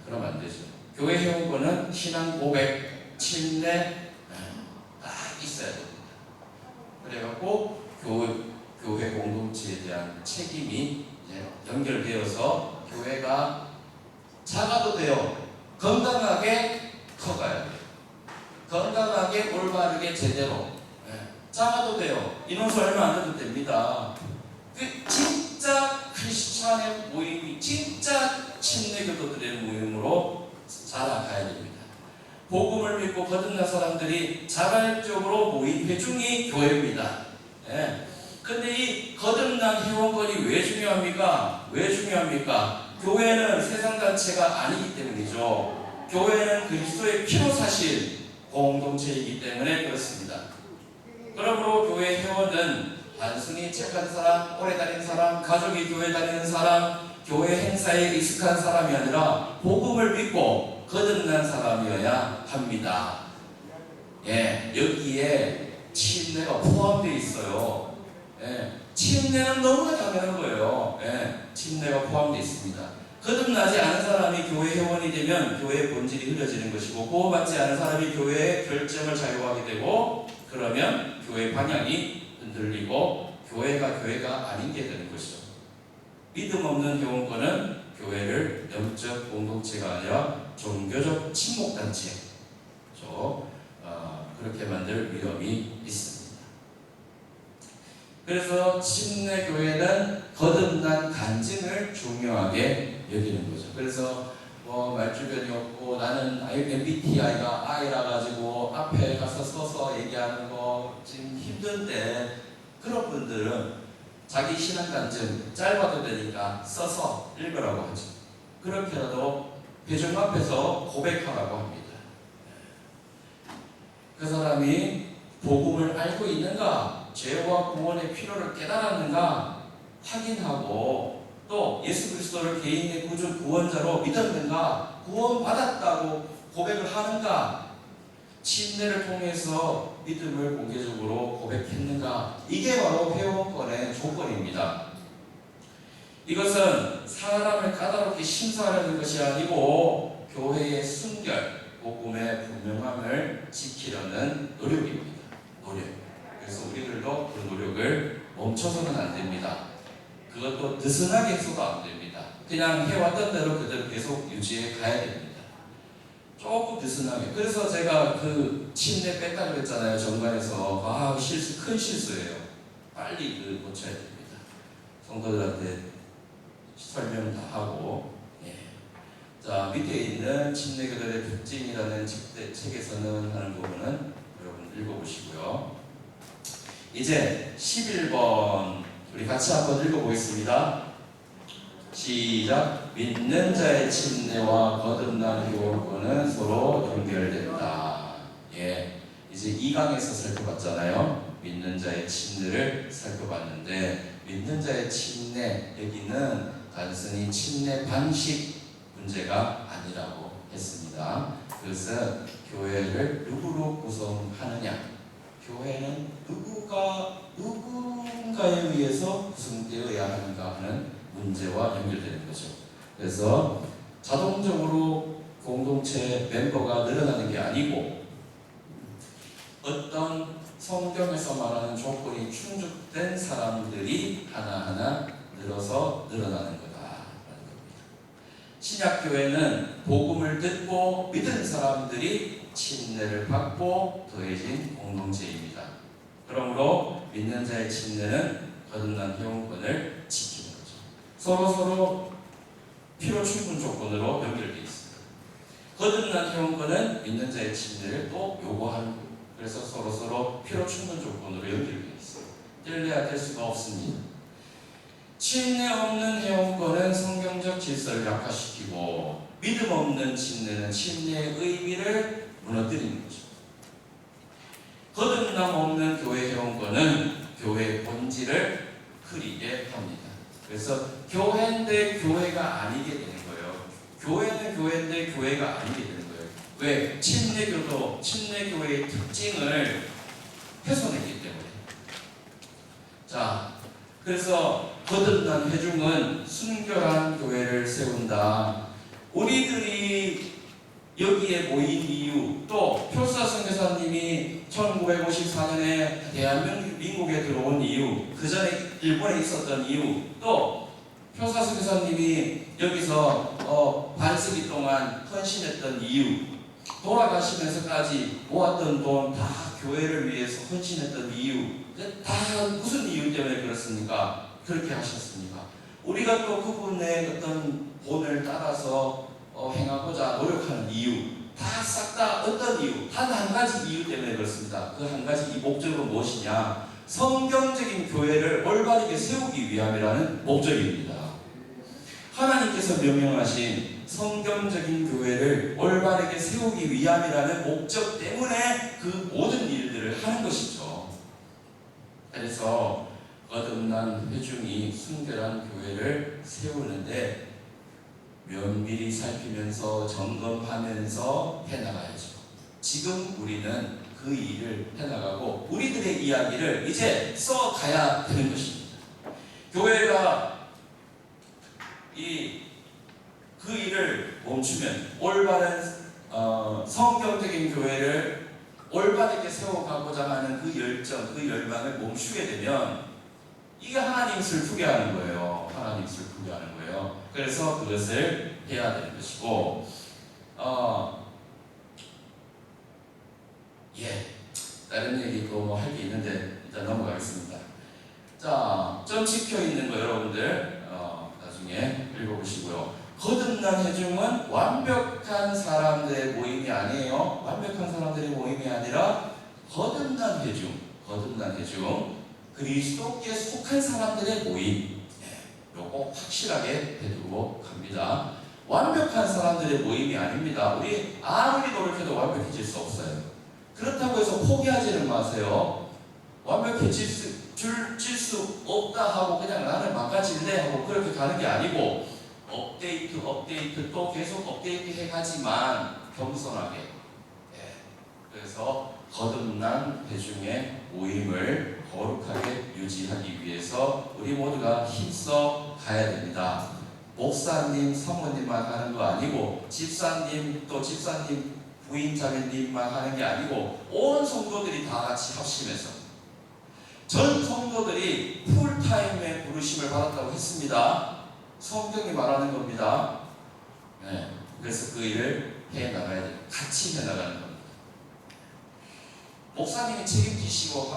그러면 안 되죠. 교회 회원권은 신앙 고백, 침례 다 있어야 됩니다. 그래갖고 교회 공동체에 대한 책임이 이제 연결되어서 교회가 작아도 돼요. 건강하게 커가야 돼요. 건강하게 올바르게 제대로. 작아도 돼요. 인원수 얼마 안 돼도 됩니다. 진짜 크리스찬의 모임이 진짜 침례교도들의 모임으로 자라가야 됩니다. 복음을 믿고 거듭난 사람들이 자발적으로 모인 회중이 교회입니다. 근데 이 거듭난 회원권이 왜 중요합니까? 왜 중요합니까? 교회는 세상 단체가 아니기 때문이죠. 교회는 그리스도의 피로 사실 공동체이기 때문에 그렇습니다. 그러므로 교회 회원은 단순히 착한 사람, 오래 다니는 사람, 가족이 교회 다니는 사람, 교회 행사에 익숙한 사람이 아니라 복음을 믿고 거듭난 사람이어야 합니다. 여기에 침례가 포함되어 있어요. 침례는 너무나 당연한 거예요. 침례가 포함되어 있습니다. 거듭나지 않은 사람이 교회 회원이 되면 교회의 본질이 흐려지는 것이고, 구원받지 않은 사람이 교회의 결정을 자유하게 되고, 그러면 교회 방향이 흔들리고 교회가 아닌 게 되는 것이죠. 믿음 없는 회원권은 교회를 영적 공동체가 아니라 종교적 친목단체 그렇게 만들 위험이 있습니다. 그래서 침례교회는 거듭난 간증을 중요하게 여기는 거죠. 그래서 말주변이 없고 나는 MBTI가 I라 가지고 앞에 가서 서서 얘기하는 거 지금 힘든데, 그런 분들은 자기 신앙 간증 짧아도 되니까 써서 읽으라고 하죠. 그렇게라도 회중 앞에서 고백하라고 합니다. 그 사람이 복음을 알고 있는가, 죄와 구원의 필요를 깨달았는가 확인하고, 또 예수 그리스도를 개인의 구주 구원자로 믿었는가, 구원받았다고 고백을 하는가, 침례를 통해서 믿음을 공개적으로 고백했는가, 이게 바로 회원권의 조건입니다. 이것은 사람을 까다롭게 심사하려는 것이 아니고 교회의 순결, 복음의 분명함을 지키려는 노력입니다. 노력. 그래서 우리들도 그 노력을 멈춰서는 안 됩니다. 그것도 느슨하게 해서도 안 됩니다. 그냥 해왔던 대로 그대로 계속 유지해 가야 됩니다. 조금 느슨하게. 그래서 제가 그 침례 뺐다 그랬잖아요. 정관에서. 큰 실수예요. 빨리 고쳐야 됩니다. 성도들한테 설명 다 하고. 자, 밑에 있는 침례교도의 특징이라는 책에서는 하는 부분은 여러분 읽어보시고요. 이제 11번 우리 같이 한번 읽어보겠습니다. 시작. 믿는 자의 침례와 거듭난 회원권은 서로 연결된다. 이제 2강에서 살펴봤잖아요. 믿는 자의 침례를 살펴봤는데, 믿는 자의 침례, 여기는 단순히 침례 방식 문제가 아니라고 했습니다. 그것은 교회를 누구로 구성하느냐, 교회는 누군가에 의해서 구성되어야 하는가 하는 문제와 연결되는 거죠. 그래서 자동적으로 공동체 멤버가 늘어나는 게 아니고, 어떤 성경에서 말하는 조건이 충족된 사람들이 하나하나 늘어서 늘어나는 거다라는 겁니다. 신약교회는 복음을 듣고 믿은 사람들이 침례를 받고 더해진 공동체입니다. 그러므로 믿는 자의 침례는 거듭난 회원권을 지키는 거죠. 서로 필요 충분 조건으로 연결되어 있습니다. 거듭난 회원권은 믿는 자의 침례를 또 요구하는 거예요. 그래서 서로 필요 충분 조건으로 연결되어 있어요. 뗄래야 뗄 수가 없습니다. 침례 없는 회원권은 성경적 질서를 약화시키고, 믿음 없는 침례는 침례의 의미를 무너뜨리는 거죠. 거듭남 없는 교회 회원권은 교회의 본질을 흐리게 합니다. 그래서 교회인데 교회가 아니게 되는 거예요. 교회는 교회인데 교회가 아니게 되는 거예요. 왜? 침례교회의 특징을 훼손했기 때문에. 자, 그래서 거듭난 회중은 순결한 교회를 세운다. 우리들이 여기에 모인 이유, 또 표수아 선교사님이 1954년에 대한민국에 들어온 이유, 그 전에 일본에 있었던 이유, 또 표수아 선교사님이 여기서 반세기 동안 헌신했던 이유, 돌아가시면서까지 모았던 돈 다 교회를 위해서 헌신했던 이유, 다 무슨 이유 때문에 그렇습니까? 그렇게 하셨습니까? 우리가 또 그분의 어떤 본을 따라서 행하고자 노력하는 이유, 다 싹 다 어떤 이유, 단 한 가지 이유 때문에 그렇습니다. 그 한 가지 이 목적은 무엇이냐? 성경적인 교회를 올바르게 세우기 위함이라는 목적입니다. 하나님께서 명령하신 성경적인 교회를 올바르게 세우기 위함이라는 목적 때문에 그 모든 일들을 하는 것이죠. 그래서 거듭난 회중이 순결한 교회를 세우는데 면밀히 살피면서 점검하면서 해나가야죠. 지금 우리는 그 일을 해나가고 우리들의 이야기를 이제 써가야 되는 것입니다. 교회가 그 일을 멈추면 올바른 성경적인 교회를 올바르게 세워가고자 하는 그 열정, 그 열망을 멈추게 되면 이게 하나님 슬프게 하는 거예요. 하나님 슬프게 하는 거예요. 그래서 그것을 해야 되는 것이고, 다른 얘기도 뭐 할 게 있는데 일단 넘어가겠습니다. 자, 점 찍혀 있는 거 여러분들 나중에 읽어보시고요. 거듭난 회중은 완벽한 사람들의 모임이 아니에요. 완벽한 사람들의 모임이 아니라 거듭난 회중, 그리스도께 속한 사람들의 모임. 요거 확실하게 해두고 갑니다. 완벽한 사람들의 모임이 아닙니다. 우리 아무리 노력해도 완벽해질 수 없어요. 그렇다고 해서 포기하지는 마세요. 완벽해질 수 없다 하고 그냥 나는 망가질래 하고 그렇게 가는 게 아니고 업데이트 또 계속 업데이트 해가지만 겸손하게. 그래서 거듭난 회중의 모임을 거룩하게 유지하기 위해서 우리 모두가 힘써 가야 됩니다. 목사님, 사모님만 하는 거 아니고 집사님, 또 집사님 부인 자매님만 하는 게 아니고 온 성도들이 다 같이 합심해서 전 성도들이 풀타임의 부르심을 받았다고 했습니다. 성경이 말하는 겁니다. 그래서 그 일을 해나가야 돼요. 같이 해나가는 겁니다. 목사님이 책임지시고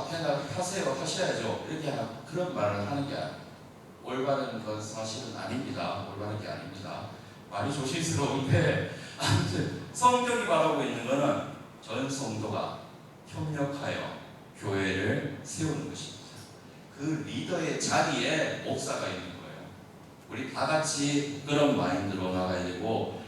하셔야죠. 이렇게 그런 말을 하는 게 올바른 건 사실은 아닙니다. 올바른 게 아닙니다. 많이 조심스러운데 아무튼 성경이 말하고 있는 것은 전 성도가 협력하여 교회를 세우는 것입니다. 그 리더의 자리에 목사가 있는 거예요. 우리 다 같이 그런 마인드로 나가야 되고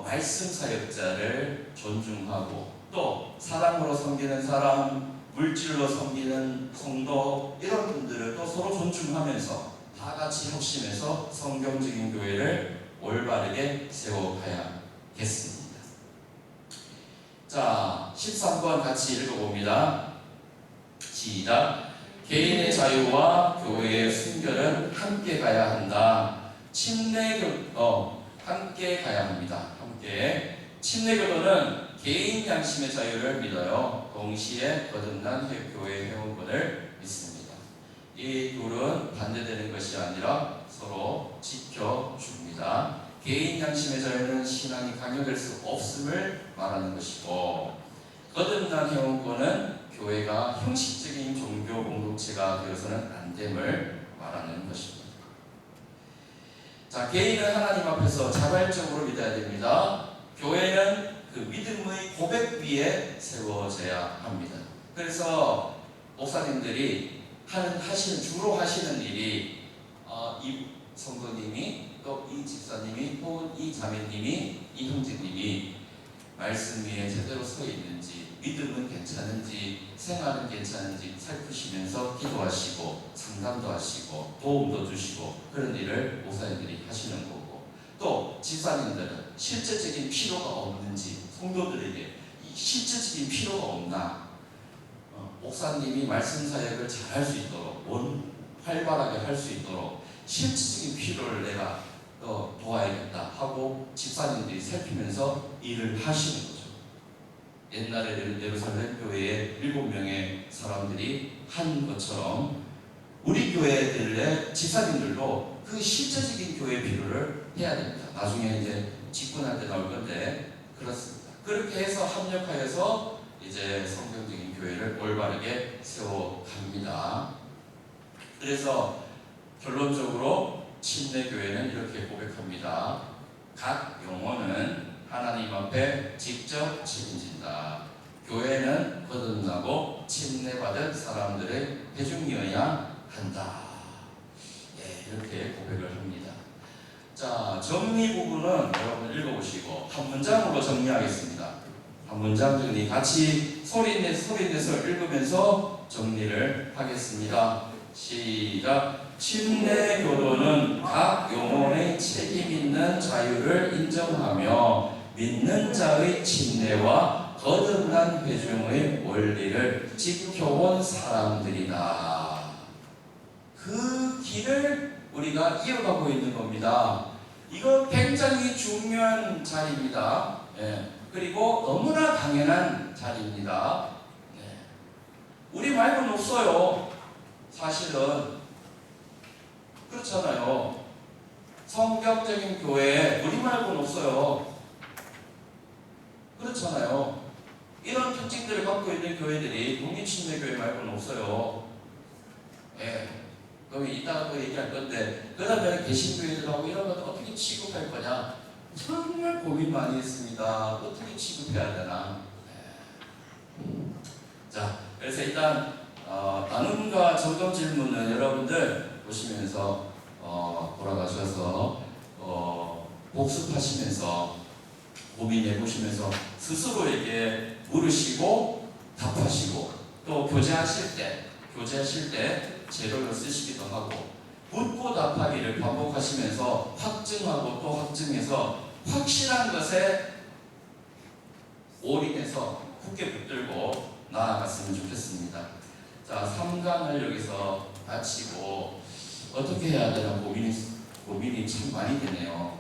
말씀 사역자를 존중하고 또 사랑으로 섬기는 사람, 물질로 섬기는 성도 이런 분들을 또 서로 존중하면서 다 같이 합심해서 성경적인 교회를 올바르게 세워가야겠습니다. 자, 13번 같이 읽어봅니다. 시작. 개인의 자유와 교회의 순결은 함께 가야 한다. 함께 가야 합니다. 함께. 침례교도는 개인 양심의 자유를 믿어요. 동시에 거듭난 교회 회원권을 믿습니다. 이 둘은 반대되는 것이 아니라 서로 지켜줍니다. 개인 양심의 자유는 신앙이 강요될 수 없음을 말하는 것이고, 거듭난 회원권은 교회가 형식적인 종교 공동체가 되어서는 안 됨을 말하는 것입니다. 자, 개인은 하나님 앞에서 자발적으로 믿어야 됩니다. 교회는 그 믿음의 고백 위에 세워져야 합니다. 그래서 목사님들이 주로 하시는 일이 이 성도님이 또 이 집사님이 혹은 이 자매님이 이 형제님이 말씀 위에 제대로 서 있는지, 믿음은 괜찮은지, 생활은 괜찮은지 살피시면서 기도하시고 상담도 하시고 도움도 주시고 그런 일을 목사님들이 하시는 거고, 또 집사님들은 실제적인 필요가 없는지, 성도들에게 이 실제적인 필요가 없나, 목사님이 말씀 사역을 잘 할 수 있도록, 활발하게 할 수 있도록 실질적인 필요를 내가 도와야겠다 하고 집사님들이 살피면서 일을 하시는 거죠. 옛날에 예루살렘 교회에 7명의 사람들이 한 것처럼 우리 교회들의 집사님들도 그 실제적인 교회 필요를 해야 됩니다. 나중에 이제 직분할 때 나올 건데 그렇습니다. 그렇게 해서 합력하여서 이제 성경적인 교회를 올바르게 세워갑니다. 그래서 결론적으로 침례교회는 이렇게 고백합니다. 각 영혼은 하나님 앞에 직접 책임진다. 교회는 거듭나고 침례받은 사람들의 회중이어야 한다. 예, 이렇게 고백을 합니다. 자, 정리 부분은 여러분 읽어보시고 한 문장으로 정리하겠습니다. 한 문장 정리 같이 소리내서 읽으면서 정리를 하겠습니다. 시작. 침례교도는 각 영혼의 책임있는 자유를 인정하며 믿는 자의 침례와 거듭난 회중의 원리를 지켜온 사람들이다. 그 길을 우리가 이어가고 있는 겁니다. 이거 굉장히 중요한 자리입니다. 그리고 너무나 당연한 자리입니다. 우리 말고는 없어요. 사실은 그렇잖아요. 성격적인 교회에 우리 말고는 없어요. 그렇잖아요. 이런 특징들을 갖고 있는 교회들이 독립침례교회 말고는 없어요. 그럼 이따가 또 얘기할 건데, 그 다음에 개신교회들하고 이런 것들 어떻게 취급할 거냐, 정말 고민 많이 했습니다. 어떻게 취급해야 되나. 자, 그래서 일단 나눔과 점검 질문은 여러분들 보시면서 돌아가셔서 복습하시면서 고민해 보시면서 스스로에게 물으시고 답하시고, 또 교제하실 때 재료를 쓰시기도 하고 묻고 답하기를 반복하시면서 확증하고 또 확증해서 확실한 것에 올인해서 굳게 붙들고 나아갔으면 좋겠습니다. 자, 3강을 여기서 마치고 어떻게 해야 되나 고민이 참 많이 되네요.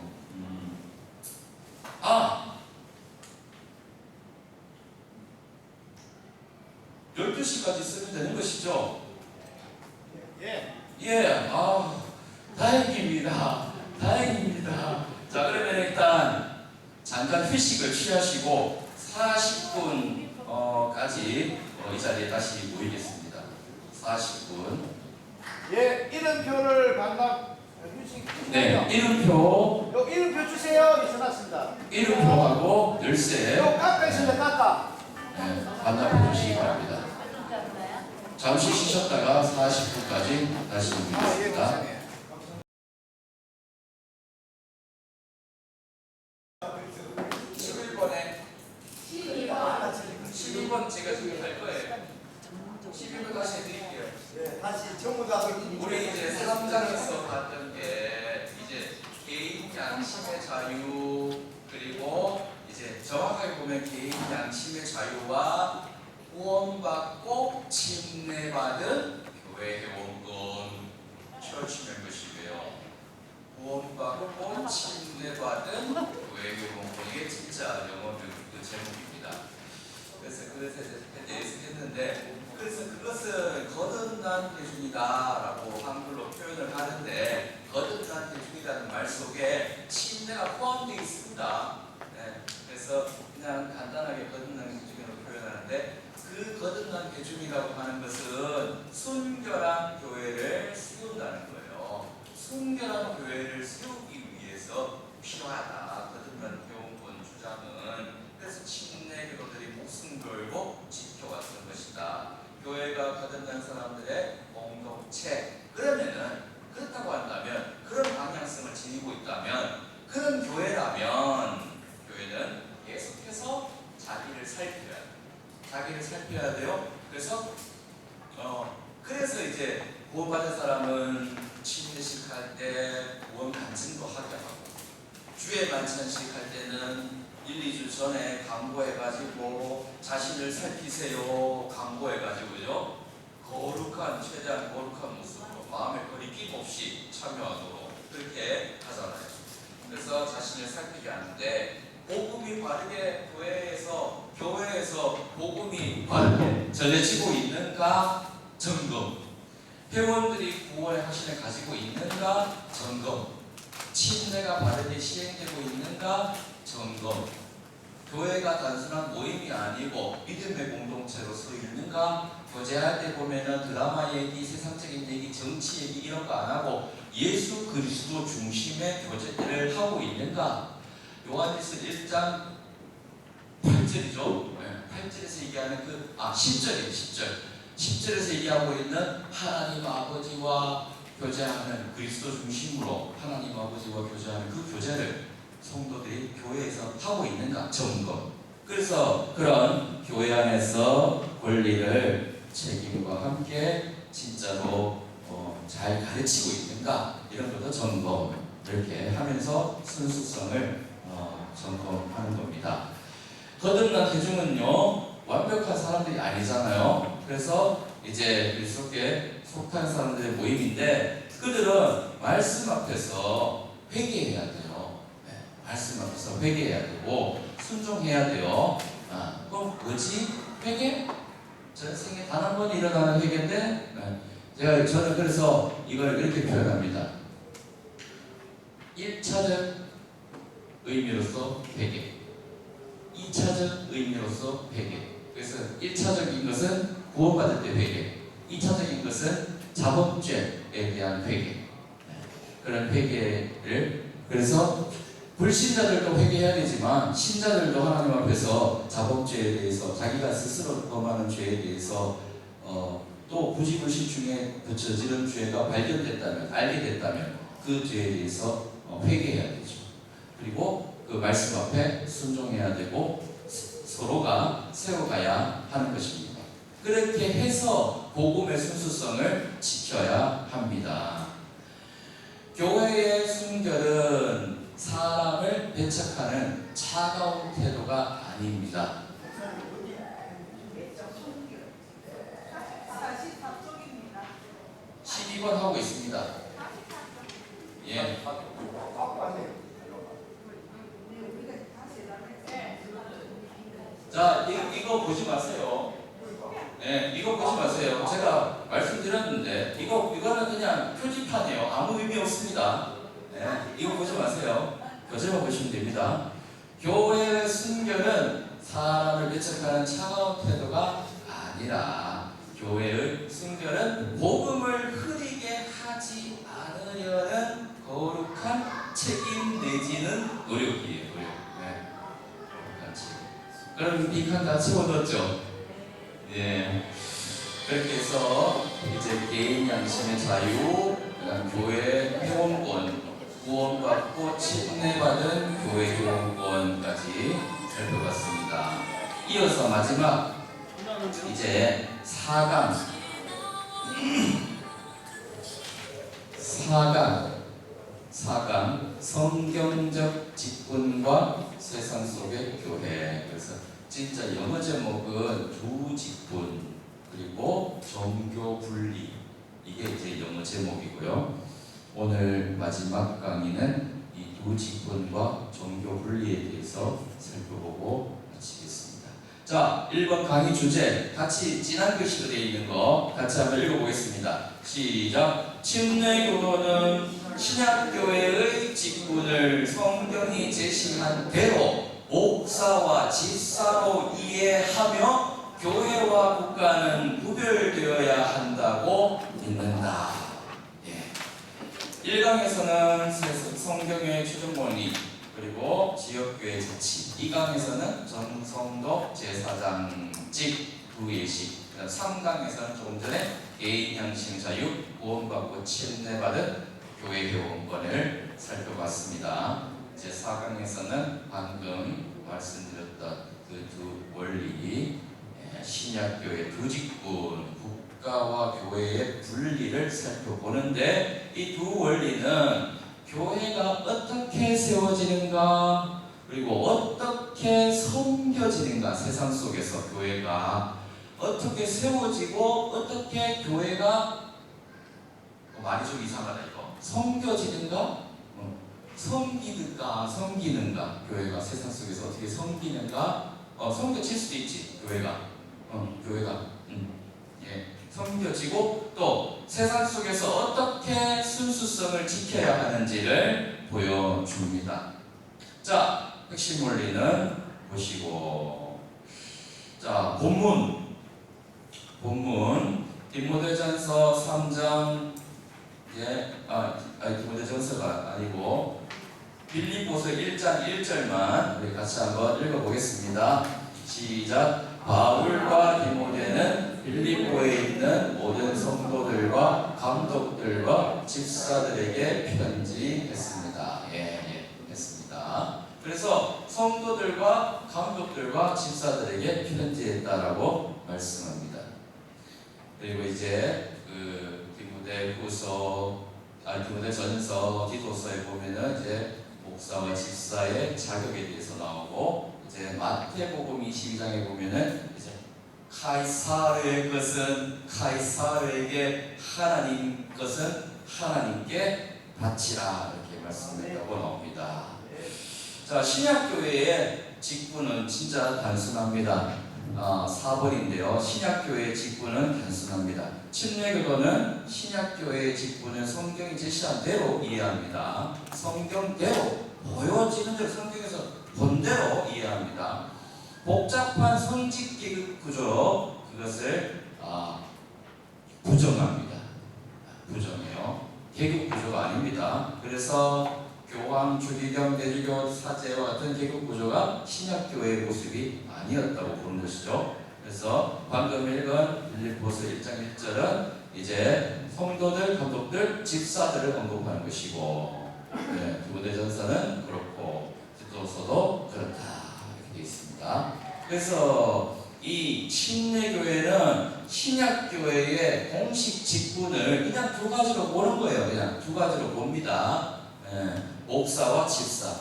12시까지 쓰면 되는 것이죠? 다행입니다. 자, 그러면 일단 잠깐 휴식을 취하시고 40분까지 이 자리에 다시 모이겠습니다. 40분. 이름표를 반납 휴식. 네, 이름표. 이름표 주세요. 써놨습니다. 이름표하고 열쇠. 깎아 있습니다. 깎아. 네, 반납해 주시기 바랍니다. 잠시 쉬셨다가 40분까지 다시 모이겠습니다. 11번 제가 지금 할 거예요. 11번 다시 해드릴게요. 다시 전부 다 우리 이제 3장에서 봤던 게 이제 개인 양심의 자유, 그리고 이제 정확하게 보면 개인 양심의 자유와 구원받고 침례받은 교회 회원권, 처치 멤버십이에요. 구원받고 침례받은 교회 회원권, 이게 진짜 영어 그 제목입니다. 그래서 그것에 대해서 했는데, 그래서 그것은 거듭난 대중이다라고 한글로 표현을 하는데, 거듭난 대중이라는 말 속에 침례가 포함되어 있습니다. 그래서 그냥 간단하게 거듭난 대중으로 표현하는데, 그 거듭난 대중이라고 하는 것은 순결한 교회를 세운다는 거예요. 순결한 교회를 세우기 위해서 필요하다, 거듭난 교원권 주장은. 그래서 침례교도들이 목숨 걸고 지켜왔던 것이다. 교회가 거듭난 사람들의 공동체. 그러면은, 그렇다고 한다면, 그런 방향성을 지니고 있다면, 그런 교회라면 교회는 계속해서 살펴야 돼. 자기를 살펴야 돼요. 그래서 이제 구원받은 사람은 침례식 할 때 구원 간증도 하게 하고, 주의 만찬식 할 때는 1, 2주 전에 강구해가지고 자신을 살피세요 강구해가지고요, 거룩한, 최대한 거룩한 모습으로 마음에 거리낌 없이 참여하도록 그렇게 하잖아요. 그래서 자신을 살피게 하는데, 복음이 바르게 교회에서 복음이 바르게 전해지고 있는가 점검, 회원들이 구원의 확신을 가지고 있는가 점검, 침례가 바르게 시행되고 있는가 점검, 교회가 단순한 모임이 아니고 믿음의 공동체로 서 있는가, 교제할 때 보면은 드라마 얘기, 세상적인 얘기, 정치 얘기 이런 거 안 하고 예수 그리스도 중심의 교제를 하고 있는가. 요한일서 1장 8절이죠. 8절에서 얘기하는 10절이에요. 10절에서 얘기하고 있는 하나님 아버지와 교제하는, 그리스도 중심으로 하나님 아버지와 교제하는 그 교제를 성도들이 교회에서 하고 있는가 점검. 그래서 그런 교회 안에서 권리를 책임과 함께 진짜로 잘 가르치고 있는가 이런 것도 점검, 이렇게 하면서 순수성을 점검하는 겁니다. 거듭난 대중은요 완벽한 사람들이 아니잖아요. 그래서 이제 그리스도께 속한 사람들의 모임인데, 그들은 말씀 앞에서 회개해야 돼요. 말씀 앞에서 회개해야 되고 순종해야 돼요. 그럼 뭐지? 회개? 전생에 단 한 번 일어나는 회개인데, 저는 그래서 이걸 이렇게 표현합니다. 1차적 의미로서 회개, 2차적 의미로서 회개. 그래서 1차적인 것은 구원받을 때 회개, 2차적인 것은 자범죄에 대한 회개. 그런 회개를, 그래서 불신자들도 회개해야 되지만 신자들도 하나님 앞에서 자범죄에 대해서, 자기가 스스로 범하는 죄에 대해서 또 부지불식 중에 저지른 죄가 발견됐다면, 알게 됐다면 그 죄에 대해서 회개해야 되죠. 그리고 그 말씀 앞에 순종해야 되고 서로가 세워가야 하는 것입니다. 그렇게 해서 복음의 순수성을 지켜야 합니다. 교회의 순결은 사람을 배척하는 차가운 태도가 아닙니다. 12번 하고 있습니다. 예. 자, 이거 보지 마세요. 네, 이거 보지 마세요. 제가 말씀드렸는데 이거는 그냥 표지판이에요. 아무 의미 없습니다. 네, 이거 보지 마세요. 교재만 보시면 됩니다. 교회의 순결은 사람을 배척하는 차가운 태도가 아니라, 교회의 순결은 복음을 흐리게 하지 않으려는 거룩한 책임 내지는 노력이에요. 노력. 네, 거룩한 책임. 그럼 이 칸 다 채워뒀죠? 예. 그렇게 해서 이제 개인 양심의 자유, 그다음 교회 회원권, 구원받고 침례받은 교회 회원권까지 살펴봤습니다. 이어서 마지막 이제 4강 성경적 직분과 세상 속의 교회. 그래서 진짜 영어 제목은 두 직분 그리고 종교 분리, 이게 이제 영어 제목이고요. 오늘 마지막 강의는 이 두 직분과 종교 분리에 대해서 살펴보고 마치겠습니다. 자, 1번 강의 주제 같이 진한 글씨로 되어 있는 거 같이 한번 읽어보겠습니다. 시작. 침례교도는 신약교회의 직분을 성경이 제시한 대로 목사와 집사로 이해하며 교회와 국가는 구별되어야 한다고 믿는다. 1강에서는 성경의 최종본이 그리고 지역교회 자치, 2강에서는 전성도 제사장직 두 예식, 3강에서는 조금 전에 개인 양심 자유, 구원받고 침례받은 교회 회원권을 살펴봤습니다. 제 4강에서는 방금 말씀드렸던 그 두 원리 신약교회 두 직분, 국가와 교회의 분리를 살펴보는데 이 두 원리는 교회가 어떻게 세워지는가 그리고 어떻게 섬겨지는가 세상 속에서 교회가 어떻게 세워지고 어떻게 교회가 말이 좀 이상하다 이거 섬겨지는가 섬기는가 교회가 세상 속에서 어떻게 섬기는가 섬겨질 수도 있지 교회가 예 섬겨지고 또 세상 속에서 어떻게 순수성을 지켜야 하는지를 보여줍니다. 자 핵심 원리는 보시고 자 본문 디모데전서 3장 디모데전서가 아니고 빌립보서 1장 1절만 우리 같이 한번 읽어보겠습니다. 시작. 바울과 디모데는 빌립보에 있는 모든 성도들과 감독들과 집사들에게 편지했습니다. 했습니다. 그래서 성도들과 감독들과 집사들에게 편지했다라고 말씀합니다. 그리고 이제 디모데전서, 디도서에 보면은 이제 목사와 집사의 자격에 대해서 나오고 이제 마태복음 22장에 보면은 이제 카이사르의 것은 카이사르에게 하나님 것은 하나님께 바치라 이렇게 말씀했다고 나옵니다. 자 신약교회의 직분은 진짜 단순합니다. 4번인데요. 신약교회의 직분은 단순합니다. 침례교도는 신약교회의 직분은 성경이 제시한 대로 이해합니다. 성경대로 보여지는 대로 성경에서 본 대로 이해합니다. 복잡한 성직계급 구조로 그것을 부정합니다. 부정해요. 계급 구조가 아닙니다. 그래서 교황, 주기경, 대주교, 사제와 같은 계급 구조가 신약교회의 모습이 아니었다고 보는 것이죠. 그래서 방금 읽은 빌립보서 1장 1절은 이제 성도들, 감독들, 집사들을 언급하는 것이고 디모데전서는 그렇고 디도서도 그렇다 이렇게 되어 있습니다. 그래서 이 침례교회는 신약교회의 공식 직분을 그냥 두 가지로 보는 거예요. 그냥 두 가지로 봅니다. 목사와 집사.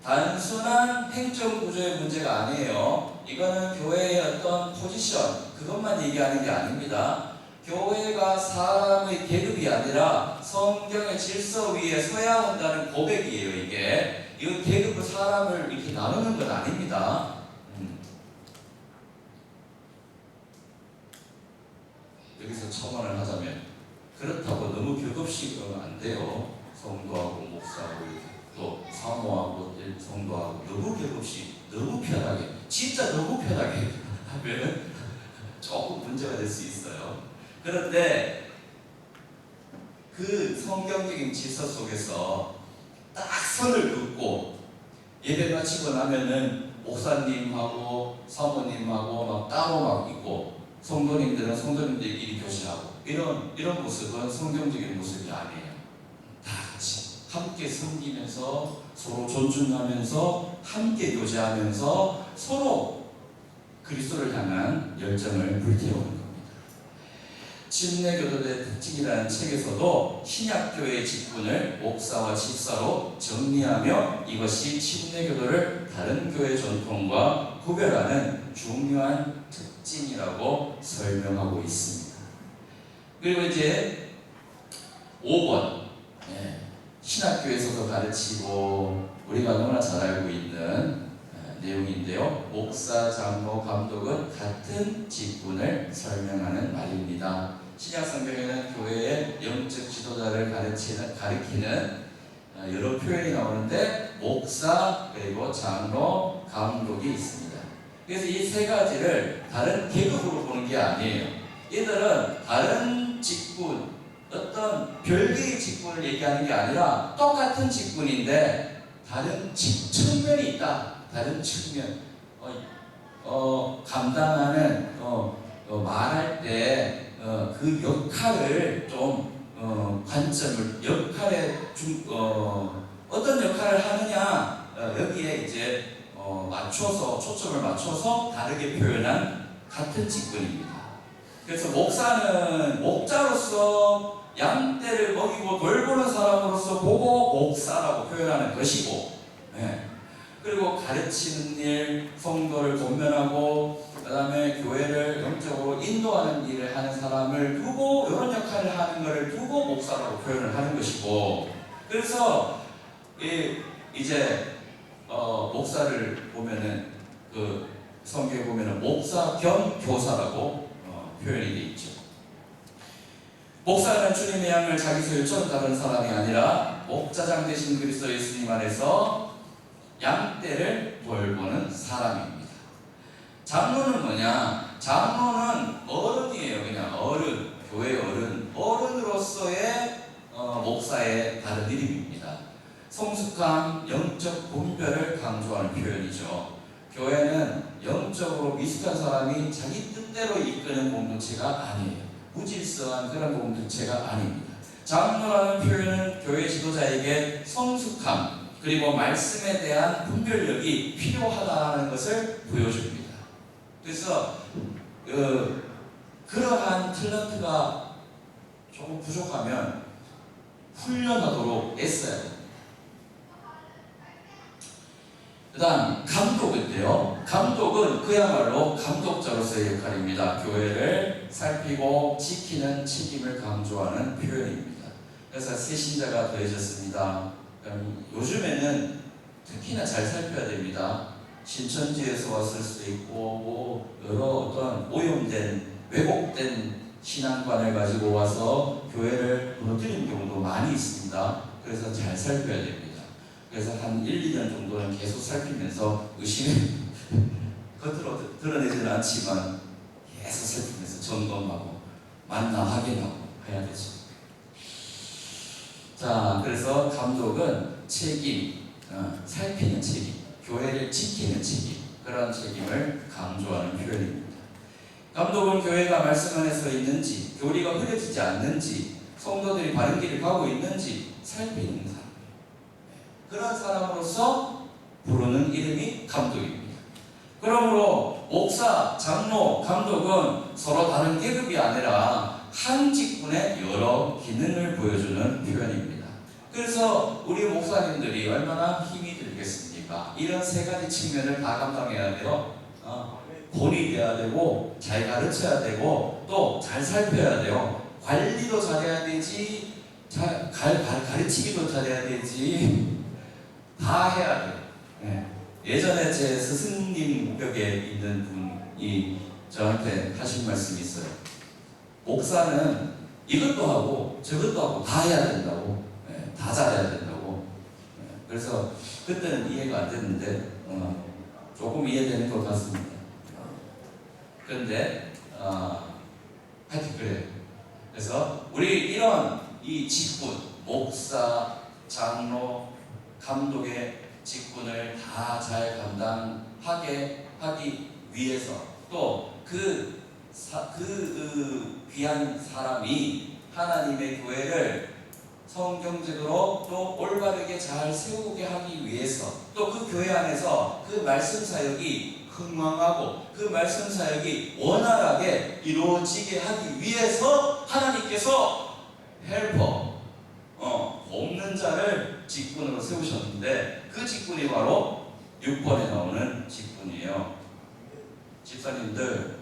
단순한 행정구조의 문제가 아니에요. 이거는 교회의 어떤 포지션, 그것만 얘기하는 게 아닙니다. 교회가 사람의 계급이 아니라 성경의 질서 위에 서야 한다는 고백이에요, 이게. 이 계급을 사람을 이렇게 나누는 건 아닙니다. 여기서 첨언을 하자면, 그렇다고 너무 격없이 그러면 안 돼요. 성도하고 목사하고 또 사모하고 성도하고 너무 격없이 너무 편하게 진짜 너무 편하게 하면 조금 문제가 될 수 있어요. 그런데 그 성경적인 질서 속에서 딱 선을 긋고 예배 마치고 나면은 목사님하고 사모님하고 막 따로 막 있고 성도님들은 성도님들끼리 교제하고 이런 모습은 성경적인 모습이 아니에요. 다 같이 함께 섬기면서 서로 존중하면서 함께 교제하면서 서로 그리스도를 향한 열정을 불태우는 겁니다. 침례교도의 특징이라는 책에서도 신약교회의 직분을 목사와 집사로 정리하며 이것이 침례교도를 다른 교회 전통과 구별하는 중요한 특징이라고 설명하고 있습니다. 그리고 이제 5번 신학교에서도 가르치고 우리가 너무나 잘 알고 있는 내용인데요. 목사, 장로, 감독은 같은 직분을 설명하는 말입니다. 신약성경에는 교회의 영적 지도자를 가리키는 여러 표현이 나오는데 목사, 그리고 장로, 감독이 있습니다. 그래서 이 세 가지를 다른 계급으로 보는 게 아니에요. 얘들은 다른 직분, 어떤 별개의 직분을 얘기하는 게 아니라 똑같은 직분인데 다른 측면이 있다. 다른 측면, 감당하는 말할 때 그 역할을 좀 관점을 어떤 역할을 하느냐 여기에 이제 맞춰서 초점을 맞춰서 다르게 표현한 같은 직분입니다. 그래서 목사는 목자로서 양떼를 먹이고 돌보는 사람으로서 보고 목사라고 표현하는 것이고, 그리고 가르치는 일, 성도를 권면하고 그 다음에 교회를 영적으로 인도하는 일을 하는 사람을 두고 이런 역할을 하는 것을 두고 목사라고 표현을 하는 것이고, 그래서 이제 목사를 보면은 그 성경에 보면은 목사 겸 교사라고 표현이 되어 있죠. 목사는 주님의 양을 자기 소유처럼 다루는 사람이 아니라 목자장 되신 그리스도 예수님 안에서 양떼를 돌보는 사람입니다. 장로는 뭐냐? 장로는 어른이에요. 그냥 어른, 교회 어른으로서의 목사의 다른 이름입니다. 성숙함, 영적 분별을 강조하는 표현이죠. 교회는 영적으로 미숙한 사람이 자기 뜻대로 이끄는 공동체가 아니에요. 무질서한 그런 공동체가 아닙니다. 장로라는 표현은 교회 지도자에게 성숙함 그리고 말씀에 대한 분별력이 필요하다는 것을 보여줍니다. 그래서 그러한 탤런트가 조금 부족하면 훈련하도록 애써야 됩니다. 그 다음 감독인데요. 감독은 그야말로 감독자로서의 역할입니다. 교회를 살피고 지키는 책임을 강조하는 표현입니다. 그래서 새신자가 더해졌습니다. 요즘에는 특히나 잘 살펴야 됩니다. 신천지에서 왔을 수도 있고 뭐 여러 어떤 오염된 왜곡된 신앙관을 가지고 와서 교회를 무너뜨리는 경우도 많이 있습니다. 그래서 잘 살펴야 됩니다. 그래서 한 1, 2년 정도는 계속 살피면서 의심을 겉으로 드러내지는 않지만 계속 살피면서 점검하고 만나 확인하고 해야 되죠. 자, 그래서 감독은 책임, 살피는 책임, 교회를 지키는 책임, 그런 책임을 강조하는 표현입니다. 감독은 교회가 말씀 안에 서 있는지, 교리가 흐려지지 않는지, 성도들이 바른 길을 가고 있는지 살피는 사람. 그런 사람으로서 부르는 이름이 감독입니다. 그러므로 목사, 장로, 감독은 서로 다른 계급이 아니라 한 직분의 여러 기능을 보여주는 표현입니다. 그래서 우리 목사님들이 얼마나 힘이 들겠습니까? 이런 세 가지 측면을 다 감당해야 돼요. 본이 돼야 되고 잘 가르쳐야 되고 또 잘 살펴야 돼요. 관리도 잘해야 되지, 가르치기도 잘해야 되지, 다 해야 돼요. 예전에 제 스승님 벽에 있는 분이 저한테 하신 말씀이 있어요. 목사는 이것도 하고 저것도 하고 다 해야 된다고, 다 잘해야 된다고. 그래서 그때는 이해가 안 됐는데 조금 이해되는 것 같습니다. 그런데 하여튼 그래요. 그래서 우리 이런 이 직분, 목사, 장로, 감독의 직분을 다 잘 감당하게 하기 위해서 또 그 귀한 사람이 하나님의 교회를 성경적으로 또 올바르게 잘 세우게 하기 위해서 또 그 교회 안에서 그 말씀 사역이 흥왕하고 그 말씀 사역이 원활하게 이루어지게 하기 위해서 하나님께서 헬퍼, 돕는 자를 직분으로 세우셨는데 그 직분이 바로 6번에 나오는 직분이에요. 집사님들,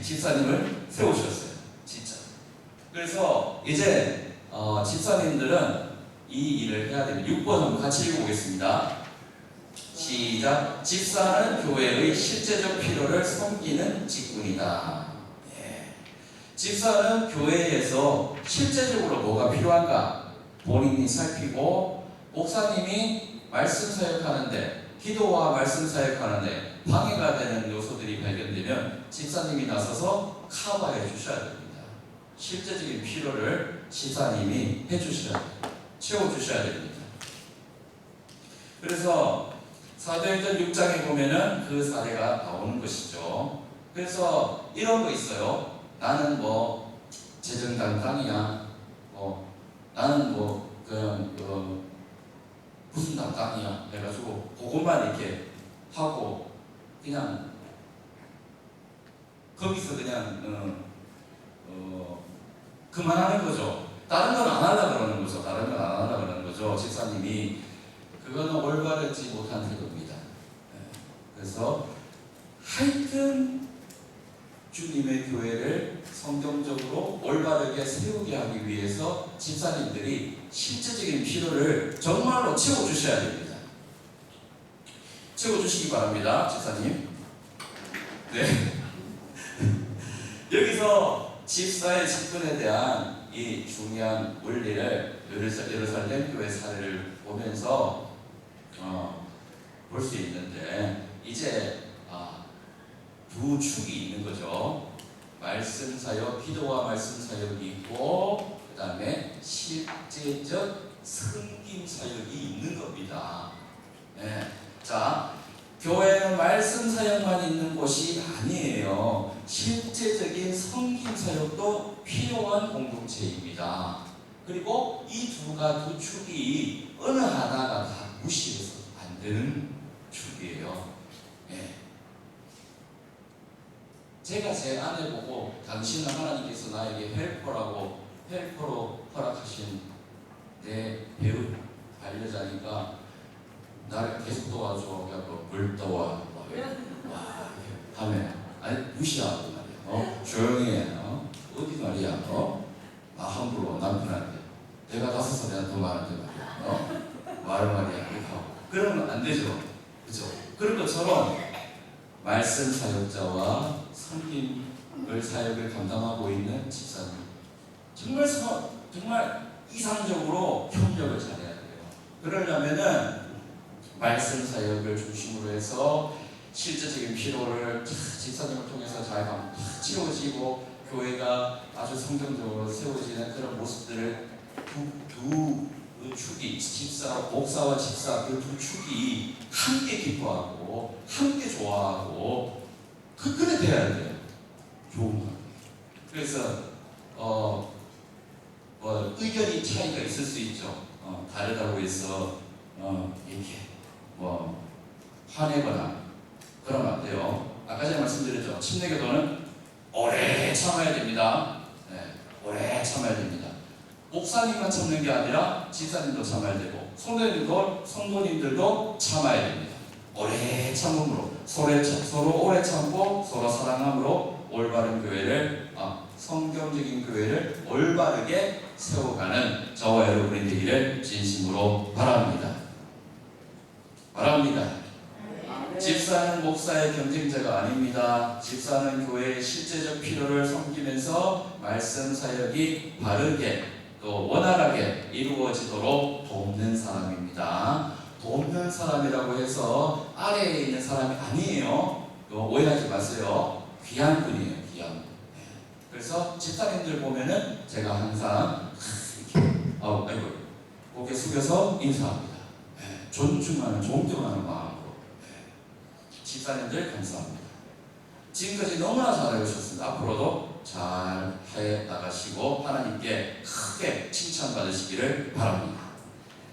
집사님을 세우셨어요. 진짜. 그래서 이제 집사님들은 이 일을 해야 됩니다. 6번 한번 같이 읽어보겠습니다. 시작. 집사는 교회의 실제적 필요를 섬기는 직분이다. 집사는 교회에서 실제적으로 뭐가 필요한가 본인이 살피고, 목사님이 말씀 사역하는데, 기도와 말씀 사역하는데 방해가 되는 요소들이 발견되면 집사님이 나서서 커버해 주셔야 됩니다. 실제적인 필요를 집사님이 해주셔야 됩니다. 채워주셔야 됩니다. 그래서 사도행전 6장에 보면은 그 사례가 나오는 것이죠. 그래서 이런 거 있어요. 나는 뭐 재정당 땅이야, 나는 뭐 그냥 무슨 당 땅이야 해가지고 그것만 이렇게 하고 그냥 거기서 그냥 그만하는 거죠. 다른 건 안 하려고 그러는 거죠. 다른 건 안 하려고 그러는 거죠. 집사님이 그거는 올바르지 못한 태도입니다. 그래서 하여튼 주님의 교회를 성경적으로 올바르게 세우게 하기 위해서 집사님들이 실제적인 필요를 정말로 채워주셔야 됩니다. 채워주시기 바랍니다, 집사님. 네. 여기서 집사의 직분에 대한 이 중요한 원리를 예루살렘 교회 사례를 보면서 볼 수 있는데, 이제 두 축이 있는 거죠. 말씀 사역, 기도와 말씀 사역이 있고, 그 다음에 실제적 섬김 사역이 있는 겁니다. 네. 자, 교회는 말씀 사역만 있는 곳이 아니에요. 실제적인 섬김 사역도 필요한 공동체입니다. 그리고 이 두 축이 어느 하나가 다 무시해서 안 되는 축이에요. 네. 제가 제 아내 보고 당신은 하나님께서 나에게 헬퍼로 허락하신 내 배우 반려자니까 나를 계속 도와줘. 그래갖고 물 떠와. 하면 아니 무시하고 말이야. 조용히 해. 어디 말이야. 나 함부로 남편한테 내가 나서서 내가 더 말한테 말이야. 말이야. 이렇게 하고 그러면 안 되죠. 그죠? 그런 것처럼 말씀 사역자와 섬김을 사역을 감당하고 있는 집사님 정말 이상적으로 협력을 잘해야 돼요. 그러려면은 말씀 사역을 중심으로 해서 실제적인 필요를 집사님을 통해서 잘 채워지고 교회가 아주 성경적으로 세워지는 그런 모습들을 두 축이 목사와 집사 그 두 축이 함께 기뻐하고 함께 좋아하고 그래 돼야 돼요. 좋은 거. 그래서 의견이 차이가 있을 수 있죠. 다르다고 해서 이렇게 화내거나 그러면 안 돼요. 아까 전에 말씀드렸죠. 침례교도는 오래 참아야 됩니다. 네, 오래 참아야 됩니다. 목사님만 참는 게 아니라 집사님도 참아야 되고 성도님들도 참아야 됩니다. 오래 참음으로 서로 오래 참고 서로 사랑함으로 올바른 교회를 성경적인 교회를 올바르게 세워가는 저와 여러분이 되기를 진심으로 바랍니다. 집사는 목사의 경쟁자가 아닙니다. 집사는 교회의 실제적 필요를 섬기면서 말씀 사역이 바르게 또 원활하게 이루어지도록 돕는 사람입니다. 돕는 사람이라고 해서 아래에 있는 사람이 아니에요. 오해하지 마세요. 귀한 분이에요. 귀한 분. 그래서 집사님들 보면은 제가 항상 고개 숙여서 인사합니다. 존중하는 마음으로. 집사님들 감사합니다. 지금까지 너무나 잘해오셨습니다. 앞으로도 잘 해 나가시고 하나님께 크게 칭찬받으시기를 바랍니다.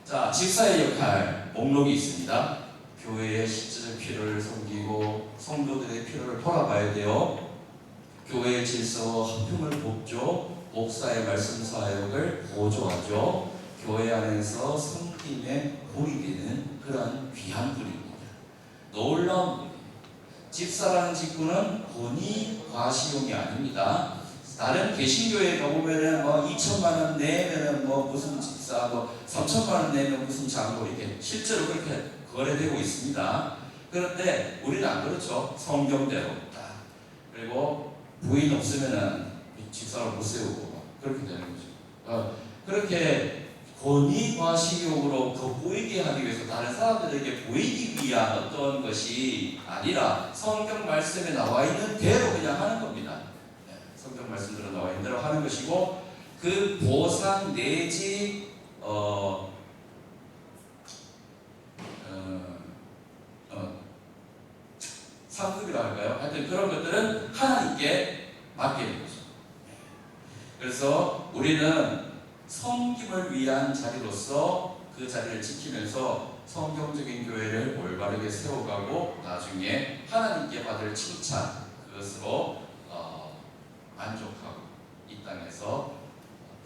자, 집사의 역할 목록이 있습니다. 교회의 실제적 필요를 섬기고 성도들의 필요를 돌아봐야 돼요. 교회의 질서와 화평을 돕죠. 목사의 말씀 사역을 보조하죠. 교회 안에서 섬김에 볼이 되는 그런 귀한 분입니다. 놀라운 분이에요. 집사라는 직분은 권위 과시용이 아닙니다. 다른 개신교회 가보면은 2천만 원 내면은 무슨 집사, 3천만 원 내면 무슨 장로 이렇게 실제로 그렇게 거래되고 있습니다. 그런데 우리는 안 그렇죠. 성경대로 그리고 부인 없으면은 집사를 못 세우고 그렇게 되는 거죠. 그렇게 권위 과시용으로 보이게 하기 위해서 다른 사람들에게 보이기 위한 어떤 것이 아니라 성경 말씀에 나와 있는 대로 그냥 하는 겁니다. 성경 말씀대로 나와 있는 대로 하는 것이고 그 보상 내지 상급이라 할까요? 하여튼 그런 것들은 하나님께 맡기는 거죠. 그래서 우리는 섬김을 위한 자리로서 그 자리를 지키면서 성경적인 교회를 올바르게 세워가고 나중에 하나님께 받을 칭찬 그것으로 만족하고 이 땅에서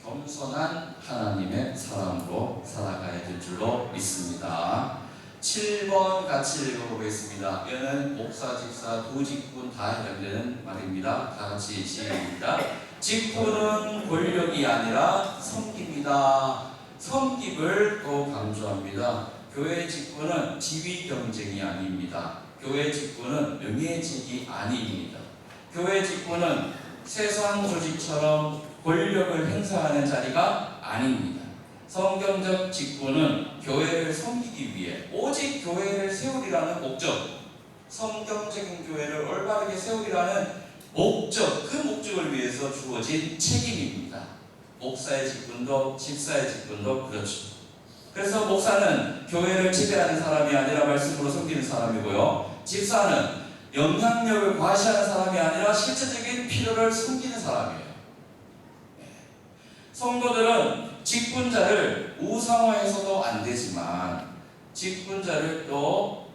겸손한 하나님의 사람으로 살아가야 될 줄로 믿습니다. 7번 같이 읽어보겠습니다. 이는 목사, 집사, 두 직분 다 해당되는 말입니다. 다 같이 시작합니다. 직분은 권력이 아니라 섬깁니다. 섬깁을 또 강조합니다. 교회 직분은 지위 경쟁이 아닙니다. 교회 직분은 명예직이 아닙니다. 교회 직분은 세상 조직처럼 권력을 행사하는 자리가 아닙니다. 성경적 직분은 교회를 섬기기 위해 오직 교회를 세우리라는 목적, 성경적인 교회를 올바르게 세우리라는 목적, 그 목적을 위해서 주어진 책임입니다. 목사의 직분도 집사의 직분도 그렇죠. 그래서 목사는 교회를 지배하는 사람이 아니라 말씀으로 섬기는 사람이고요. 집사는 영향력을 과시하는 사람이 아니라 실제적인 필요를 섬기는 사람이에요. 성도들은 직분자를 우상화해서도 안 되지만 직분자를 또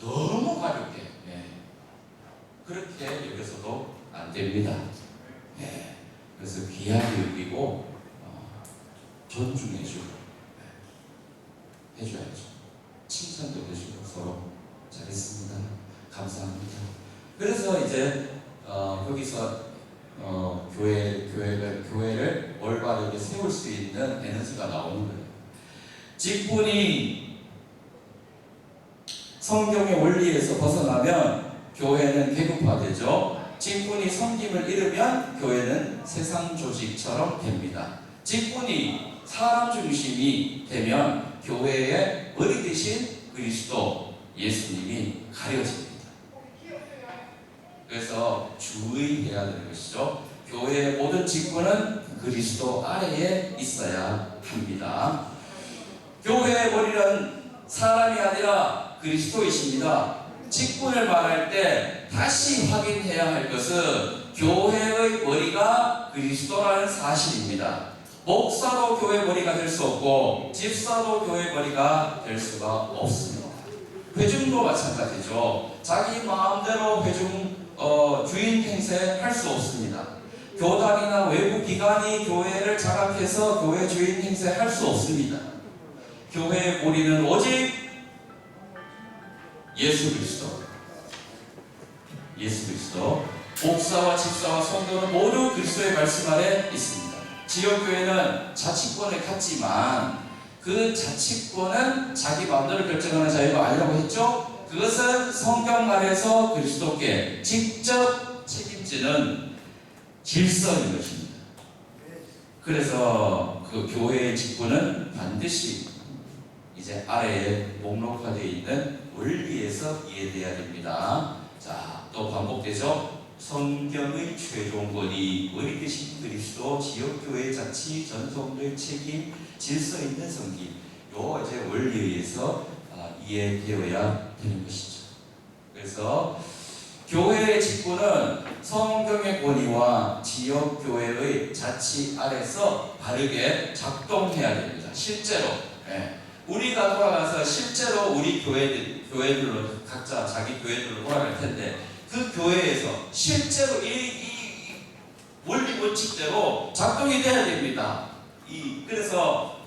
너무 가볍게 그렇게 여기서도 안 됩니다. 그래서 귀하게 여기고 존중해주고 해줘야죠. 칭찬도 해주고 서로 잘했습니다. 감사합니다. 그래서 이제 거기서 교회를 올바르게 세울 수 있는 에너지가 나오는 거예요. 직분이 성경의 원리에서 벗어나면 교회는 계급화되죠. 직분이 섬김을 잃으면 교회는 세상 조직처럼 됩니다. 직분이 사람 중심이 되면 교회의 머리 대신 그리스도 예수님이 가려집니다. 그래서 주의해야 되는 것이죠. 교회의 모든 직분은 그리스도 아래에 있어야 합니다. 교회의 머리는 사람이 아니라 그리스도이십니다. 직분을 말할 때 다시 확인해야 할 것은 교회의 머리가 그리스도라는 사실입니다. 목사도 교회 머리가 될 수 없고 집사도 교회 머리가 될 수가 없습니다. 회중도 마찬가지죠. 자기 마음대로 회중 주인 행세 할 수 없습니다. 교단이나 외부 기관이 교회를 장악해서 교회 주인 행세 할 수 없습니다. 교회의 머리는 오직 예수 그리스도. 예수 그리스도. 목사와 집사와 성도는 모두 그리스도의 말씀 아래 있습니다. 지역교회는 자치권을 갖지만 그 자치권은 자기 마음대로 결정하는 자유가 아니라고 했죠. 그것은 성경 아래서 그리스도께 직접 책임지는 질서인 것입니다. 그래서 그 교회의 직분은 반드시 이제 아래에 목록화되어 있는 원리에서 이해돼야 됩니다. 자, 또 반복되죠. 성경의 최종 권위, 머리 대신 그리스도, 지역교회 자치, 전성도의 책임, 질서 있는 섬김. 요 이제 원리에 의해서 이해되어야 되는 것이죠. 그래서 교회의 직분은 성경의 권위와 지역교회의 자치 아래서 바르게 작동해야 됩니다. 실제로. 우리가 돌아가서 실제로 우리 교회들로 각자 자기 교회들로 돌아갈 텐데 그 교회에서 실제로 이 원리 원칙대로 작동이 돼야 됩니다. 그래서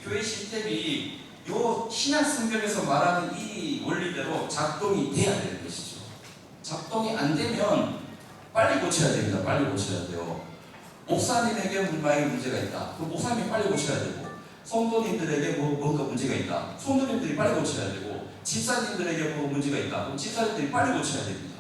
교회 시스템이 요 신약 성경에서 말하는 이 원리대로 작동이 돼야 되는 것이죠. 작동이 안 되면 빨리 고쳐야 됩니다. 빨리 고쳐야 돼요. 목사님에게 만약에 문제가 있다. 그럼 목사님이 빨리 고쳐야 되고 성도님들에게 뭔가 문제가 있다. 성도님들이 빨리 고쳐야 되고 집사님들에게 문제가 있다. 그럼 집사님들이 빨리 고쳐야 됩니다.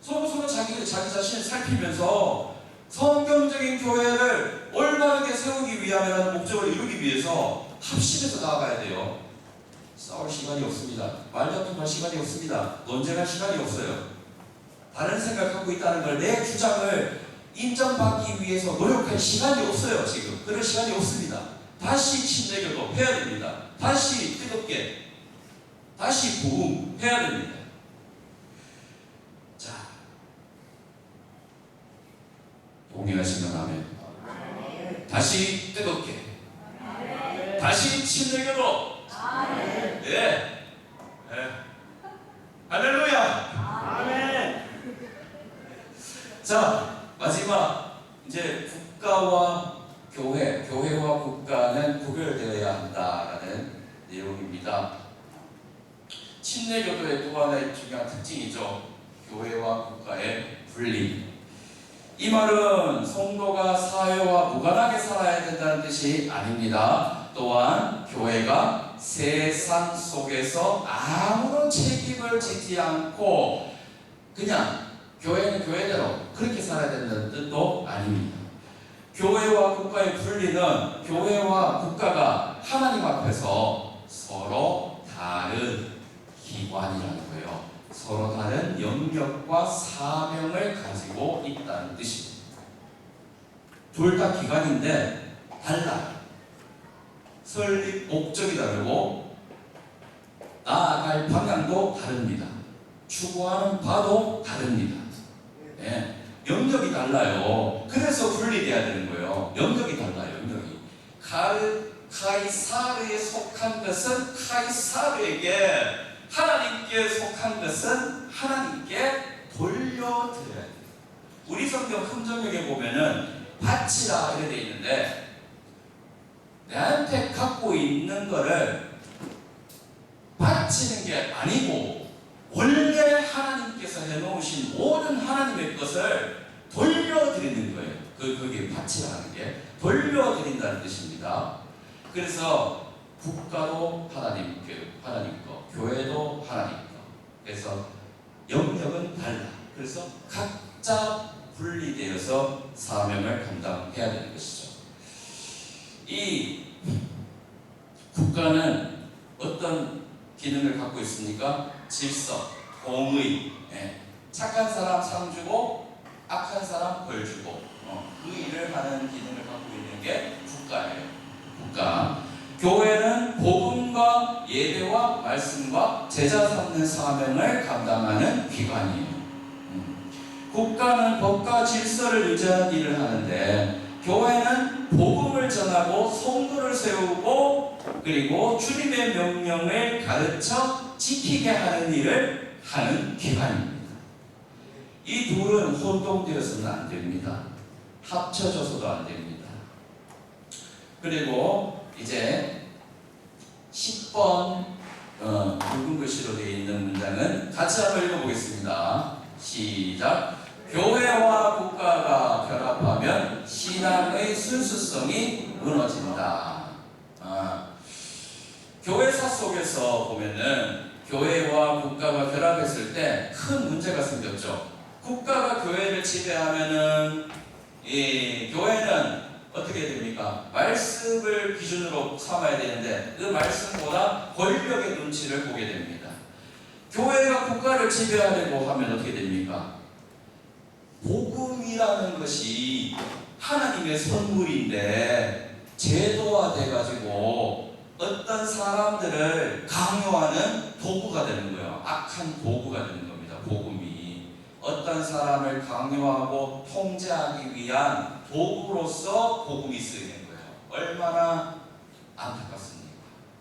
서로 자기 자신을 살피면서 성경적인 교회를 올바르게 세우기 위함이라는 목적을 이루기 위해서 합심해서 나아가야 돼요. 싸울 시간이 없습니다. 말다툼할 시간이 없습니다. 논쟁할 시간이 없어요. 다른 생각하고 있다는 걸 내 주장을 인정받기 위해서 노력할 시간이 없어요. 지금 그럴 시간이 없습니다. 다시 침례교도 해야 됩니다. 다시 뜨겁게 다시 부흥해야 됩니다. 자, 동의하시면 아멘. 다시 뜨겁게 다시 침례교도 예. 예. 할렐루야. 아멘. 자, 마지막 이제 국가와 교회, 교회와 국가는 구별되어야 한다라는 내용입니다. 침례교도의 또 하나의 중요한 특징이죠. 교회와 국가의 분리. 이 말은 성도가 사회와 무관하게 살아야 된다는 뜻이 아닙니다. 또한 교회가 세상 속에서 아무런 책임을 지지 않고 그냥 교회는 교회대로 그렇게 살아야 된다는 뜻도 아닙니다. 교회와 국가의 분리는 교회와 국가가 하나님 앞에서 서로 다른 기관이라는 거예요. 서로 다른 영역과 사명을 가지고 있다는 뜻입니다. 둘 다 기관인데 달라요. 설립 목적이 다르고 나아갈 방향도 다릅니다. 추구하는 바도 다릅니다. 예, 영역이 달라요. 그래서 분리돼야 되는 거예요. 영역이 달라요. 영역이. 카이사르에 속한 것은 카이사르에게, 하나님께 속한 것은 하나님께 돌려드려야 돼요. 우리 성경 금정역에 보면은 바치라 이렇게 돼 있는데 내한테 갖고 있는 거를 바치는 게 아니고 원래 하나님께서 해놓으신 모든 하나님의 것을 돌려드리는 거예요. 그게 바치라는 게 돌려드린다는 뜻입니다. 그래서 국가도 하나님 거, 교회도 하나님 거. 그래서 영역은 달라. 그래서 각자 분리되어서 사명을 감당해야 되는 것이죠. 이 국가는 어떤 기능을 갖고 있습니까? 질서, 공의, 착한 사람 상 주고 악한 사람 벌 주고 그 일을 하는 기능을 갖고 있는 게 국가예요. 국가. 교회는 복음과 예배와 말씀과 제자 삼는 사명을 감당하는 기관이에요. 국가는 법과 질서를 유지하는 일을 하는데 교회는 복음을 전하고 성도를 세우고 그리고 주님의 명령을 가르쳐 지키게 하는 일을 하는 기관입니다. 이 둘은 혼동되어서는 안 됩니다. 합쳐져서도 안 됩니다. 그리고 이제 10번 붉은 글씨로 되어 있는 문장은 같이 한번 읽어보겠습니다. 시작. 교회와 국가가 결합하면 신앙의 순수성이 무너진다. 교회사 속에서 보면은 교회와 국가가 결합했을 때 큰 문제가 생겼죠. 국가가 교회를 지배하면은 이 교회는 어떻게 됩니까? 말씀을 기준으로 삼아야 되는데 그 말씀보다 권력의 눈치를 보게 됩니다. 교회가 국가를 지배하려고 하면 어떻게 됩니까? 복음이라는 것이 하나님의 선물인데 제도화돼가지고 어떤 사람들을 강요하는 도구가 되는 거예요. 악한 도구가 되는 겁니다. 복음이 어떤 사람을 강요하고 통제하기 위한 도구로서 복음이 쓰이는 거예요. 얼마나 안타깝습니까?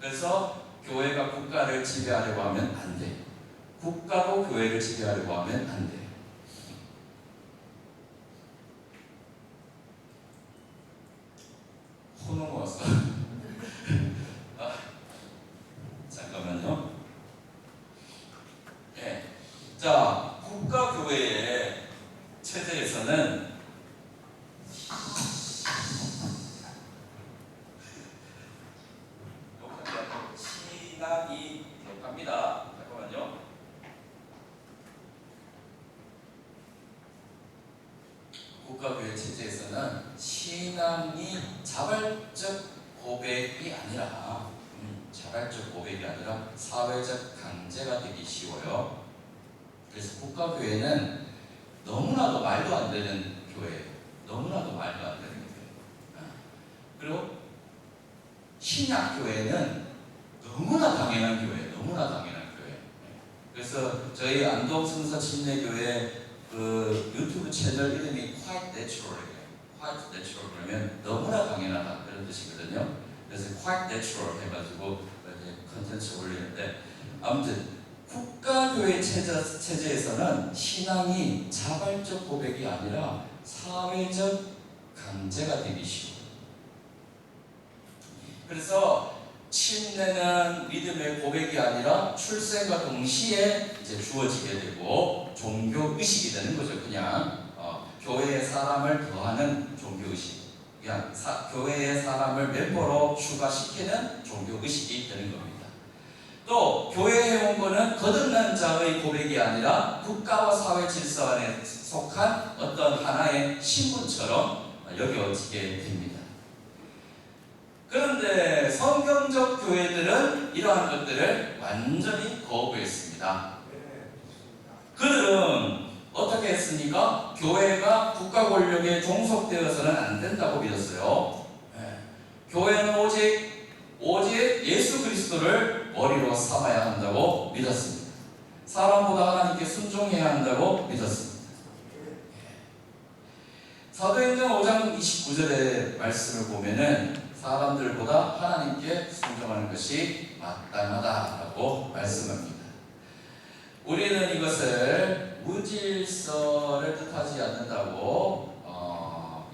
그래서 교회가 국가를 지배하려고 하면 안 돼요. 국가도 교회를 지배하려고 하면 안 돼요. 호는 왔어. 잠깐만요. 네. 자, 국가교회의 체제에서는 신학이 기록합니다. 잠깐만요. 국가교회 체제에서는 신앙이 자발적 고백이 아니라 자발적 고백이 아니라 사회적 강제가 되기 쉬워요. 그래서 국가교회는 너무나도 말도 안 되는 교회예요. 너무나도 말도 안 되는 교회. 그리고 신약교회는 너무나 당연한 교회예요. 너무나 당연한 교회. 그래서 저희 안동 성서 침례교회 그 유튜브 채널 이름이 Quite Natural이에요. Quite Natural 그러면 너무나 당연하다 그런 뜻이거든요. 그래서 Quite Natural 해가지고 이렇게 되는데 아무튼 국가교회 체제에서는 신앙이 자발적 고백이 아니라 사회적 강제가 되기 쉬워요. 그래서 침례는 믿음의 고백이 아니라 출생과 동시에 이제 주어지게 되고 종교 의식이 되는 거죠. 그냥 교회의 사람을 더하는 종교 의식, 그냥 교회의 사람을 멤버로 추가시키는 종교 의식이 되는 겁니다. 또 교회에 온 거는 거듭난 자의 고백이 아니라 국가와 사회 질서 안에 속한 어떤 하나의 신분처럼 여겨지게 됩니다. 그런데 성경적 교회들은 이러한 것들을 완전히 거부했습니다. 그들은 어떻게 했습니까? 교회가 국가 권력에 종속되어서는 안 된다고 믿었어요. 교회는 오직 예수 그리스도를 머리로 삼아야 한다고 믿었습니다. 사람보다 하나님께 순종해야 한다고 믿었습니다. 사도행전 5장 29절의 말씀을 보면은 사람들보다 하나님께 순종하는 것이 마땅하다라고 말씀합니다. 우리는 이것을 무질서를 뜻하지 않는다고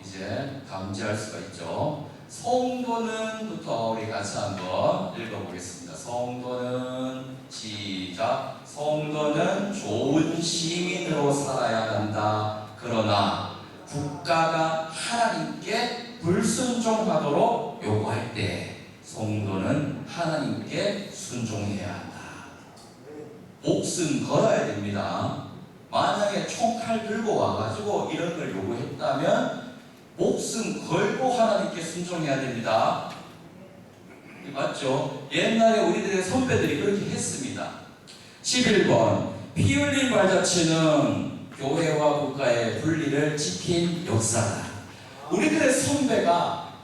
이제 감지할 수가 있죠. 성도는부터 우리 같이 한번 읽어보겠습니다. 성도는 시작. 성도는 좋은 시민으로 살아야 한다. 그러나 국가가 하나님께 불순종하도록 요구할 때 성도는 하나님께 순종해야 한다. 목숨 걸어야 됩니다. 만약에 총칼 들고 와가지고 이런 걸 요구했다면 목숨 걸고 하나님께 순종해야 됩니다. 맞죠? 옛날에 우리들의 선배들이 그렇게 했습니다. 11번 피 흘린 발자취는 교회와 국가의 분리를 지킨 역사다. 우리들의 선배가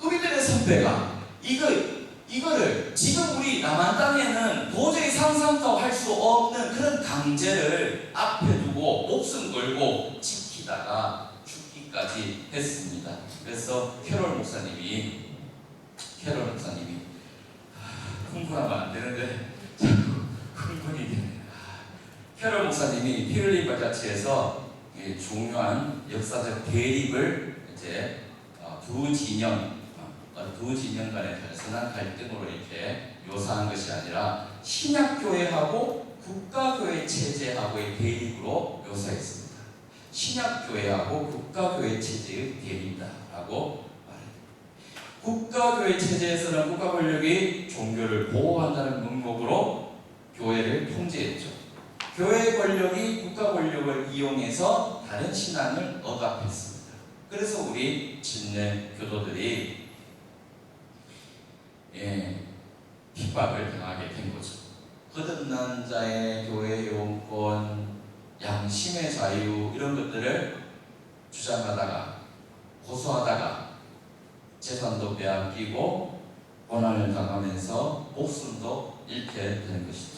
이거를 지금 우리 남한 땅에는 도저히 상상도 할 수 없는 그런 강제를 앞에 두고 목숨 걸고 지키다가 죽기까지 했습니다. 그래서 캐롤 목사님이 흥분하면 안 되는데 자꾸 흥분이 되네요. 캐롤 목사님이 피 흘린 발자취에서 중요한 역사적 대립을 이제 두 진영 간의 단순한 갈등으로 이렇게 묘사한 것이 아니라 신약교회하고 국가교회 체제하고의 대립으로 묘사했습니다. 신약교회하고 국가교회 체제의 대립이다라고 말합니다. 국가교회 체제에서는 국가 권력이 종교를 보호한다는 명목으로 교회를 통제했죠. 교회 권력이 국가 권력을 이용해서 다른 신앙을 억압했습니다. 그래서 우리 진례 교도들이 핍박을 당하게 된 거죠. 거듭난 자의 교회 용권, 양심의 자유 이런 것들을 주장하다가 고소하다가 재산도 빼앗기고 고난을 당하면서 목숨도 잃게 되는 것이죠.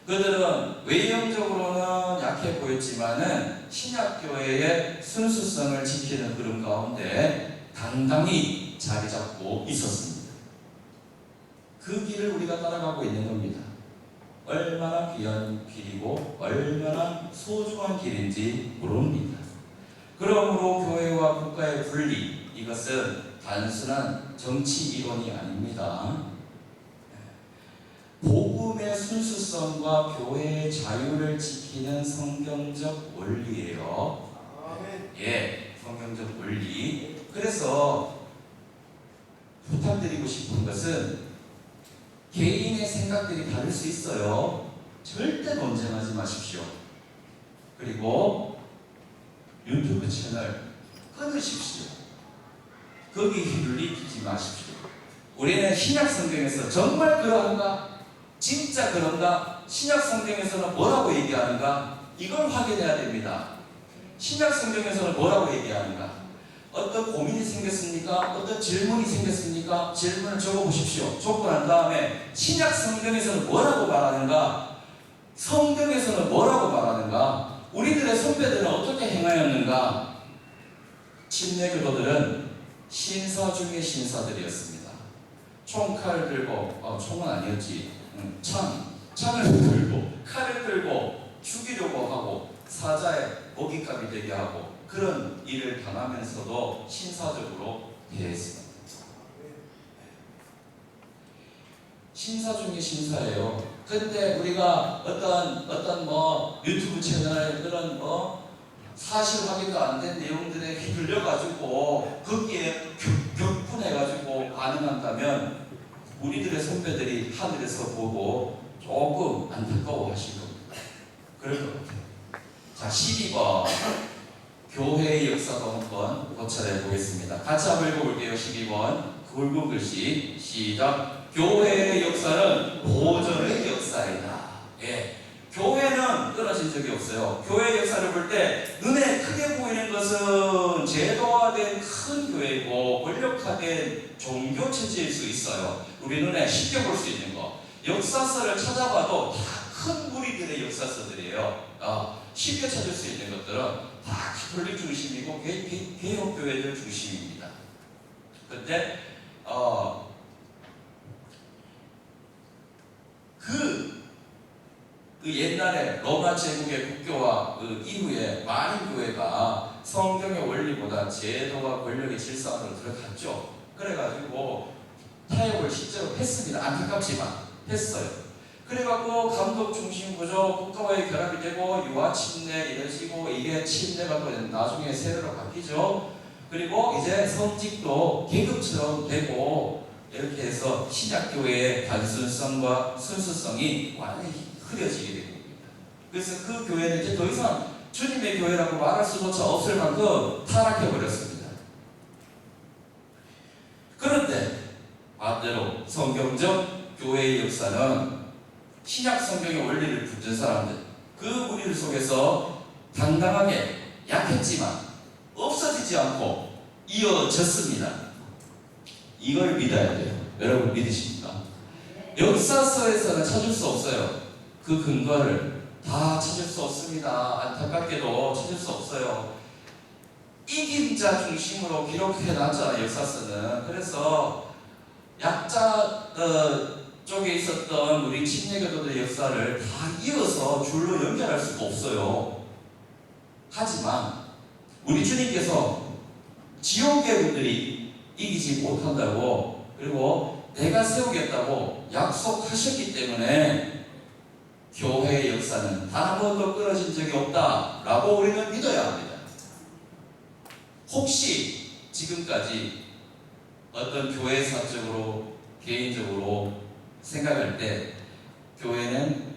그들은 외형적으로는 약해 보였지만은 신약교회의 순수성을 지키는 그런 가운데 당당히 자리 잡고 있었습니다. 그 길을 우리가 따라가고 있는 겁니다. 얼마나 귀한 길이고 얼마나 소중한 길인지 모릅니다. 그러므로 교회와 국가의 분리, 이것은 단순한 정치 이론이 아닙니다. 복음의 순수성과 교회의 자유를 지키는 성경적 원리예요. 성경적 원리. 그래서 부탁드리고 싶은 것은 개인의 생각들이 다를 수 있어요. 절대 논쟁하지 마십시오. 그리고 유튜브 채널 끊으십시오. 거기 휘둘리지 마십시오. 우리는 신약 성경에서 정말 그런가? 진짜 그런가? 신약 성경에서는 뭐라고 얘기하는가? 이걸 확인해야 됩니다. 신약 성경에서는 뭐라고 얘기하는가? 어떤 고민이 생겼습니까? 어떤 질문이 생겼습니까? 질문을 적어보십시오. 적고 난 다음에 신약 성경에서는 뭐라고 말하는가? 성경에서는 뭐라고 말하는가? 우리들의 선배들은 어떻게 행하였는가? 침례 교도들은 신사 중의 신사들이었습니다. 총칼을 들고 총은 아니었지. 창을 들고 칼을 들고 죽이려고 하고 사자의 먹잇감이 되게 하고 그런 일을 당하면서도 신사적으로 대했습니다. 신사 중에 신사예요. 근데 우리가 어떤 뭐 유튜브 채널 그런 사실 확인도 안 된 내용들에 휘둘려 가지고 거기에 격분해 가지고 반응한다면 우리들의 선배들이 하늘에서 보고 조금 안타까워하실 겁니다. 그럴 것 같아요. 자, 12번 교회의 역사도 한번 고찰해 보겠습니다. 같이 한번 읽어볼게요. 12번 굵은 글씨 시작. 교회의 역사는 보존의 역사이다. 예. 교회는 끊어진 적이 없어요. 교회의 역사를 볼 때 눈에 크게 보이는 것은 제도화된 큰 교회이고 권력화된 종교 체제일 수 있어요. 우리 눈에 쉽게 볼 수 있는 거. 역사서를 찾아봐도 다 큰 무리들의 역사서들이에요. 쉽게 찾을 수 있는 것들은 다 가톨릭 중심이고 개혁교회들 중심입니다. 근데 그 옛날에 로마 제국의 국교와 그 이후에 많은 교회가 성경의 원리보다 제도와 권력의 질서 안으로 들어갔죠. 그래가지고 타협을 실제로 했습니다. 안타깝지만 했어요. 그래갖고 감독 중심 구조, 국가와의 결합이 되고 유아 침례 이러시고 이게 침례가 또 나중에 세례로 바뀌죠. 그리고 이제 성직도 계급처럼 되고 이렇게 해서 신약교회의 단순성과 순수성이 완전히 흐려지게 된 겁니다. 그래서 그 교회는 이제 더 이상 주님의 교회라고 말할 수조차 없을 만큼 타락해버렸습니다. 그런데 반대로 성경적 교회의 역사는 신약 성경의 원리를 붙든 사람들, 그 무리들 속에서 당당하게 약했지만 없어지지 않고 이어졌습니다. 이걸 믿어야 돼요. 여러분 믿으십니까? 역사서에서는 찾을 수 없어요. 그 근거를 다 찾을 수 없습니다. 안타깝게도 찾을 수 없어요. 이긴 자 중심으로 기록해 놨잖아요. 역사서는. 그래서 약자 쪽에 있었던 우리 침례교도들의 역사를 다 이어서 줄로 연결할 수가 없어요. 하지만 우리 주님께서 지옥의 분들이 이기지 못한다고 그리고 내가 세우겠다고 약속하셨기 때문에 교회의 역사는 단 한 번도 끊어진 적이 없다라고 우리는 믿어야 합니다. 혹시 지금까지 어떤 교회사적으로 개인적으로 생각할 때 교회는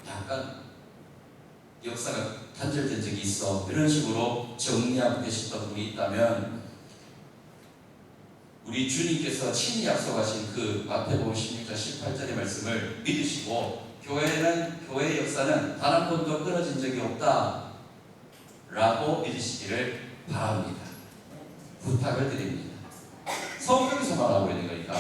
약간 역사가 단절된 적이 있어 이런 식으로 정리하고 계셨던 분이 있다면 우리 주님께서 친히 약속하신 그 마태복음 16장 18절의 말씀을 믿으시고 교회의 역사는 단 한 번도 끊어진 적이 없다 라고 믿으시기를 바랍니다. 부탁을 드립니다. 성경에서 말하고 있는 거니까.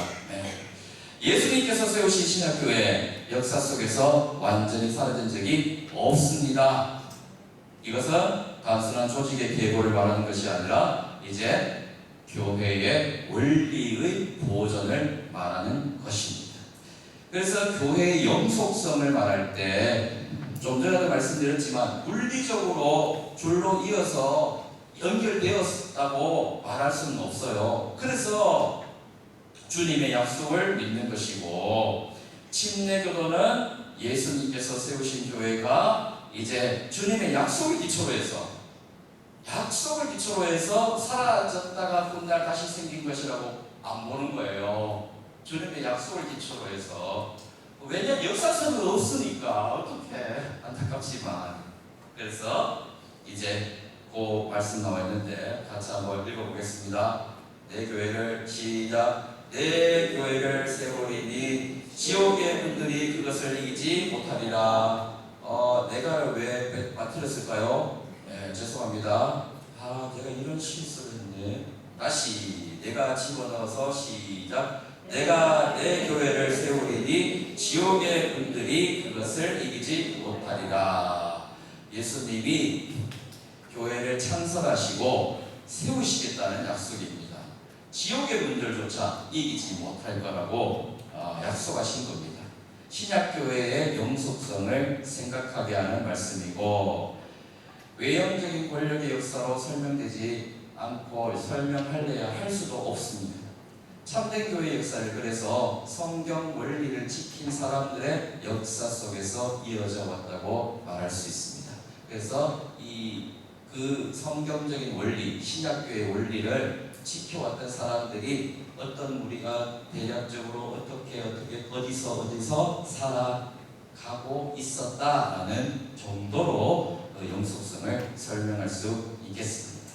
예수님께서 세우신 신약교회 역사 속에서 완전히 사라진 적이 없습니다. 이것은 단순한 조직의 계보를 말하는 것이 아니라 이제 교회의 원리의 보존을 말하는 것입니다. 그래서 교회의 영속성을 말할 때 좀 전에도 말씀드렸지만 물리적으로 줄로 이어서 연결되었다고 말할 수는 없어요. 그래서 주님의 약속을 믿는 것이고 침례교도는 예수님께서 세우신 교회가 이제 주님의 약속을 기초로 해서 사라졌다가 훗날 다시 생긴 것이라고 안 보는 거예요. 주님의 약속을 기초로 해서. 왜냐면 역사서는 없으니까 어떻게 안타깝지만. 그래서 이제 그 말씀 나와 있는데 같이 한번 읽어보겠습니다. 내 교회를 시작. 내 교회를 세우리니 지옥의 분들이 그것을 이기지 못하리라. 내가 왜 빠뜨렸을까요? 죄송합니다. 내가 이런 실수를 했네. 다시 내가 집어넣어서 시작. 내가 내 교회를 세우리니 지옥의 분들이 그것을 이기지 못하리라. 예수님이 교회를 창설하시고 세우시겠다는 약속입니다. 지옥의 분들조차 이기지 못할 거라고 약속하신 겁니다. 신약교회의 영속성을 생각하게 하는 말씀이고, 외형적인 권력의 역사로 설명되지 않고 설명할래야 할 수도 없습니다. 참된 교회의 역사를 그래서 성경 원리를 지킨 사람들의 역사 속에서 이어져 왔다고 말할 수 있습니다. 그래서 그 성경적인 원리, 신약교회의 원리를 지켜왔던 사람들이 어떤 우리가 대략적으로 어떻게 어디서 살아가고 있었다라는 정도로 영속성을 설명할 수 있겠습니다.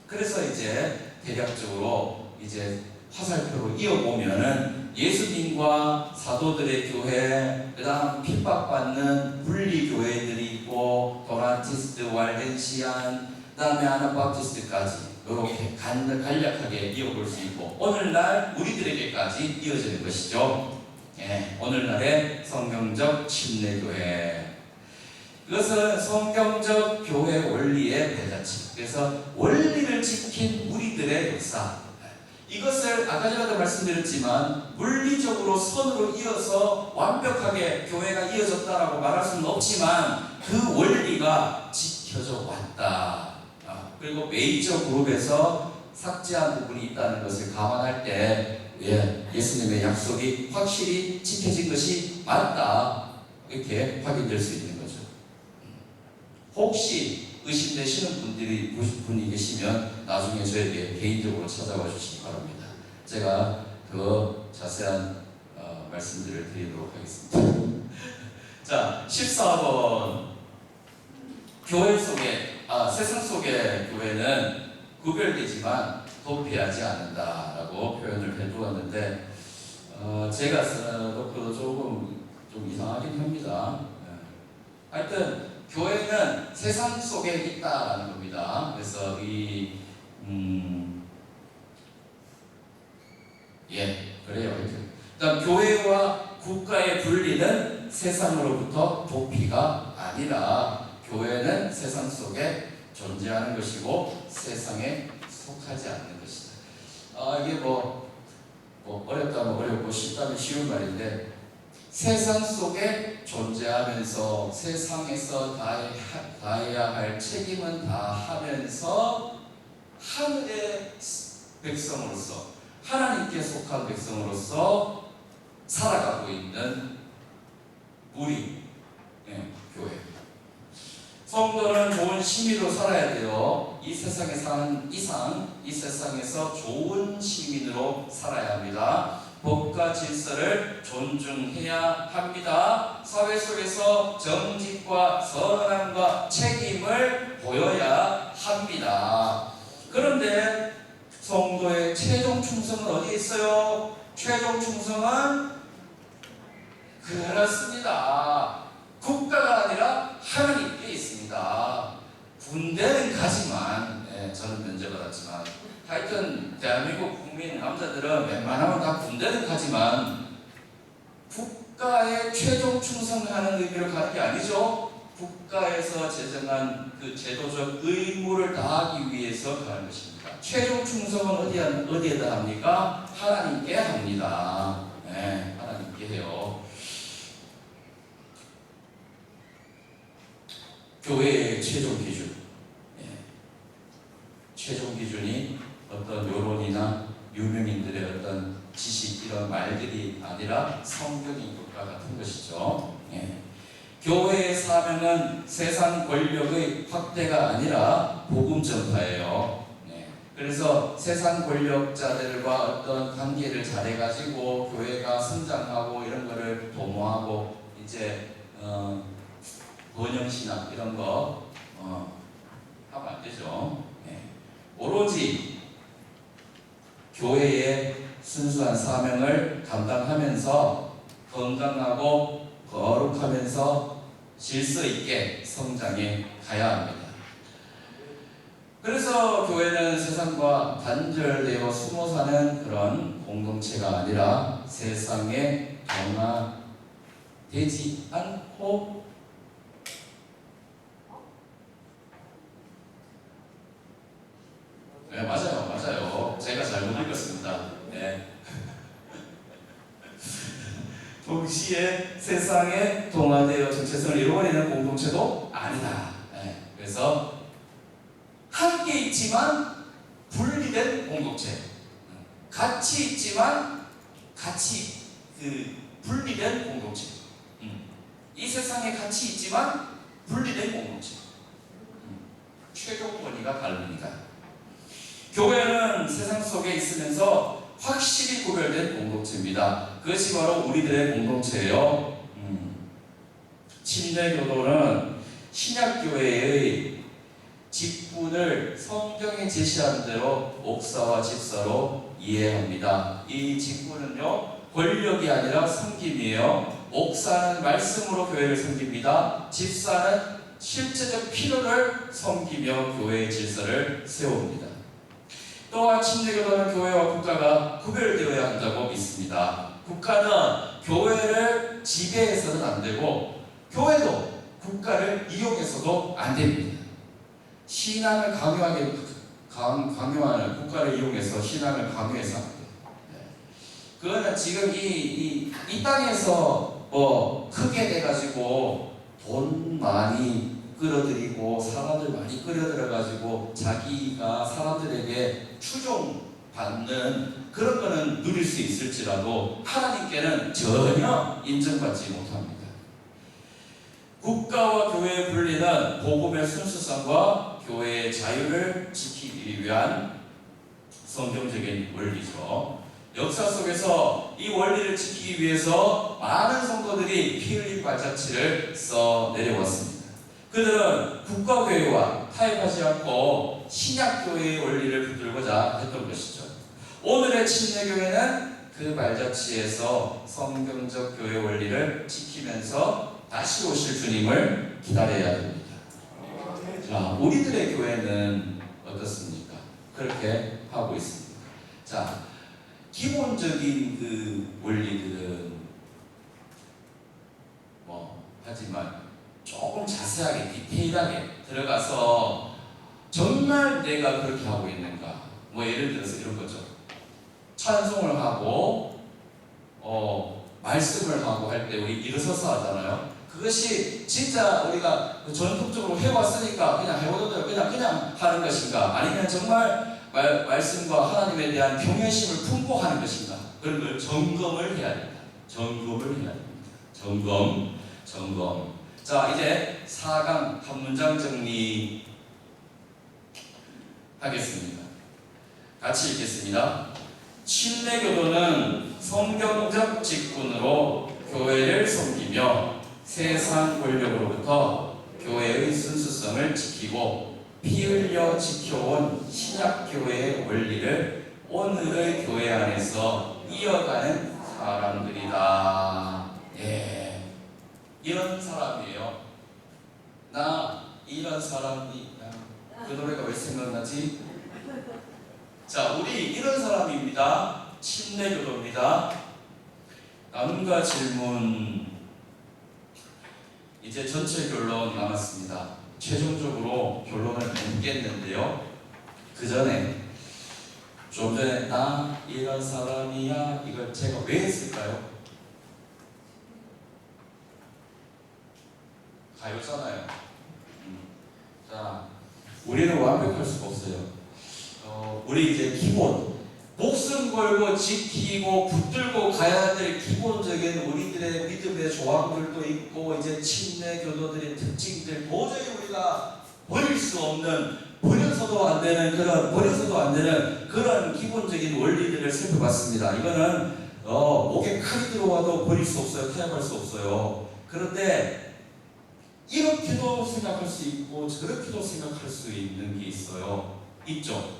그래서 이제 대략적으로 이제 화살표로 이어보면은 예수님과 사도들의 교회, 그 다음 핍박받는 분리교회들이 있고, 도나티스트, waldensian, 그 다음에 아나바프티스트까지 이렇게 간략하게 이어볼 수 있고, 오늘날 우리들에게까지 이어지는 것이죠. 예, 오늘날의 성경적 침례교회. 이것은 성경적 교회 원리의 대자체. 그래서 원리를 지킨 우리들의 역사. 이것을 아까 전에도 말씀드렸지만 물리적으로 선으로 이어서 완벽하게 교회가 이어졌다라고 말할 수는 없지만 그 원리가 지켜져 왔다. 그리고 메이저 그룹에서 삭제한 부분이 있다는 것을 감안할 때 예수님의 약속이 확실히 지켜진 것이 맞다. 이렇게 확인될 수 있는 거죠. 혹시 의심되시는 분이 계시면 나중에 저에게 개인적으로 찾아와 주시기 바랍니다. 제가 더 자세한 말씀들을 드리도록 하겠습니다. 자, 14번. 교회 속에, 세상 속의 교회는 구별되지만 도피하지 않는다라고 표현을 해두었는데, 제가 써놓고도 좀 이상하긴 합니다. 하여튼 교회는 세상 속에 있다라는 겁니다. 그래서 그래요. 그다음 교회와 국가의 분리는 세상으로부터 도피가 아니라 교회는 세상 속에 존재하는 것이고 세상에 속하지 않는 것이다. 이게 뭐 어렵다면 어렵고 쉽다면 쉬운 말인데, 세상 속에 존재하면서 세상에서 다해야 할 책임은 다 하면서 하늘의 백성으로서, 하나님께 속한 백성으로서 살아가고 있는 우리 교회. 성도는 좋은 시민으로 살아야 돼요. 이 세상에 사는 이상 이 세상에서 좋은 시민으로 살아야 합니다. 법과 질서를 존중해야 합니다. 사회 속에서 정직과 선함과 책임을 보여야 합니다. 그런데 성도의 최종 충성은 어디에 있어요? 최종 충성은 그렇습니다. 국가가 아니라 하나님께 있습니다. 군대는 가지만, 저는 면제받았지만, 하여튼 대한민국 국민 남자들은 웬만하면 다 군대는 가지만 국가에 최종 충성하는 의미로 가는 게 아니죠. 국가에서 제정한 그 제도적 의무를 다하기 위해서 가는 것입니다. 최종 충성은 어디에다 합니까? 하나님께 합니다. 하나님께 해요. 교회의 최종 기준. 최종 기준이 어떤 여론이나 유명인들의 어떤 지식, 이런 말들이 아니라 성경인 것과 같은 것이죠. 교회의 사명은 세상 권력의 확대가 아니라 복음 전파예요. 그래서 세상 권력자들과 어떤 관계를 잘해가지고 교회가 성장하고 이런 거를 도모하고 이제 번영신학 이런 거 하면 안 되죠. 오로지 교회의 순수한 사명을 감당하면서 건강하고 거룩하면서 질서 있게 성장해 가야 합니다. 그래서 교회는 세상과 단절되어 숨어 사는 그런 공동체가 아니라 세상에 변화되지 않고 맞아요. 제가 잘못 읽었습니다. 동시에 세상에 동화되어 정체성을 잃어버리는 공동체도 아니다. 그래서 함께 있지만 분리된 공동체, 같이 있지만 같이 분리된 공동체, 이 세상에 같이 있지만 분리된 공동체. 최종 권위가 다릅니다. 교회는 세상 속에 있으면서 확실히 구별된 공동체입니다. 그것이 바로 우리들의 공동체예요. 침례교도는 신약교회의 직분을 성경에 제시한 대로 목사와 집사로 이해합니다. 이 직분은요, 권력이 아니라 섬김이에요. 목사는 말씀으로 교회를 섬깁니다. 집사는 실제적 필요를 섬기며 교회의 질서를 세웁니다. 또한 침례교도는 교회와 국가가 구별되어야 한다고 믿습니다. 국가는 교회를 지배해서는 안 되고 교회도 국가를 이용해서도 안 됩니다. 신앙을 강요하는 국가를 이용해서 신앙을 강요해서 안 돼요. 그거는 지금 이 땅에서 크게 돼가지고 돈 많이 끌어들이고 사람들 많이 끌어들여가지고 자기가 사람들에게 추종받는 그런 거는 누릴 수 있을지라도 하나님께는 전혀 인정받지 못합니다. 국가와 교회의 분리는 복음의 순수성과 교회의 자유를 지키기 위한 성경적인 원리죠. 역사 속에서 이 원리를 지키기 위해서 많은 성도들이 피 흘린 발자취를 써 내려왔습니다. 그들은 국가교회와 타협하지 않고 신약교회의 원리를 붙들고자 했던 것이죠. 오늘의 침례교회는 그 발자취에서 성경적 교회 원리를 지키면서 다시 오실 주님을 기다려야 됩니다. 자, 우리들의 교회는 어떻습니까? 그렇게 하고 있습니다. 자, 기본적인 그 원리들은 하지만 조금 자세하게 디테일하게 들어가서 정말 내가 그렇게 하고 있는가, 예를 들어서 이런 거죠. 찬송을 하고 말씀을 하고 할 때 우리 일어서서 하잖아요. 그것이 진짜 우리가 전통적으로 해왔으니까 그냥 해보던 대로 그냥 하는 것인가, 아니면 정말 말씀과 하나님에 대한 경외심을 품고 하는 것인가, 그런 걸 점검을 해야 됩니다. 점검을 해야 됩니다. 점검. 자, 이제 4강 한 문장 정리 하겠습니다. 같이 읽겠습니다. 침례교도는 성경적 직분으로 교회를 섬기며 세상 권력으로부터 교회의 순수성을 지키고 피 흘려 지켜온 신약교회의 원리를 오늘의 교회 안에서 이어가는 사람들이다. 이런 사람이에요. 나 이런 사람이, 그 노래가 왜 생각나지? 자, 우리 이런 사람입니다. 침례교도입니다. 남과 질문, 이제 전체 결론 남았습니다. 최종적으로 결론을 맺겠는데요. 그 전에 좀 전에 나 이런 사람이야, 이걸 제가 왜 했을까요? 가요잖아요. 자, 우리는 완벽할 수가 없어요. 우리 이제 기본, 목숨 걸고 지키고 붙들고 가야 될 기본적인 우리들의 믿음의 조항들도 있고, 이제 침례 교도들의 특징들, 도저히 우리가 버릴 수 없는, 버려서도 안 되는 그런 기본적인 원리들을 살펴봤습니다. 이거는 목에 칼이 들어와도 버릴 수 없어요. 타협할 수 없어요. 그런데 이렇게도 생각할 수 있고 저렇게도 생각할 수 있는 게 있죠.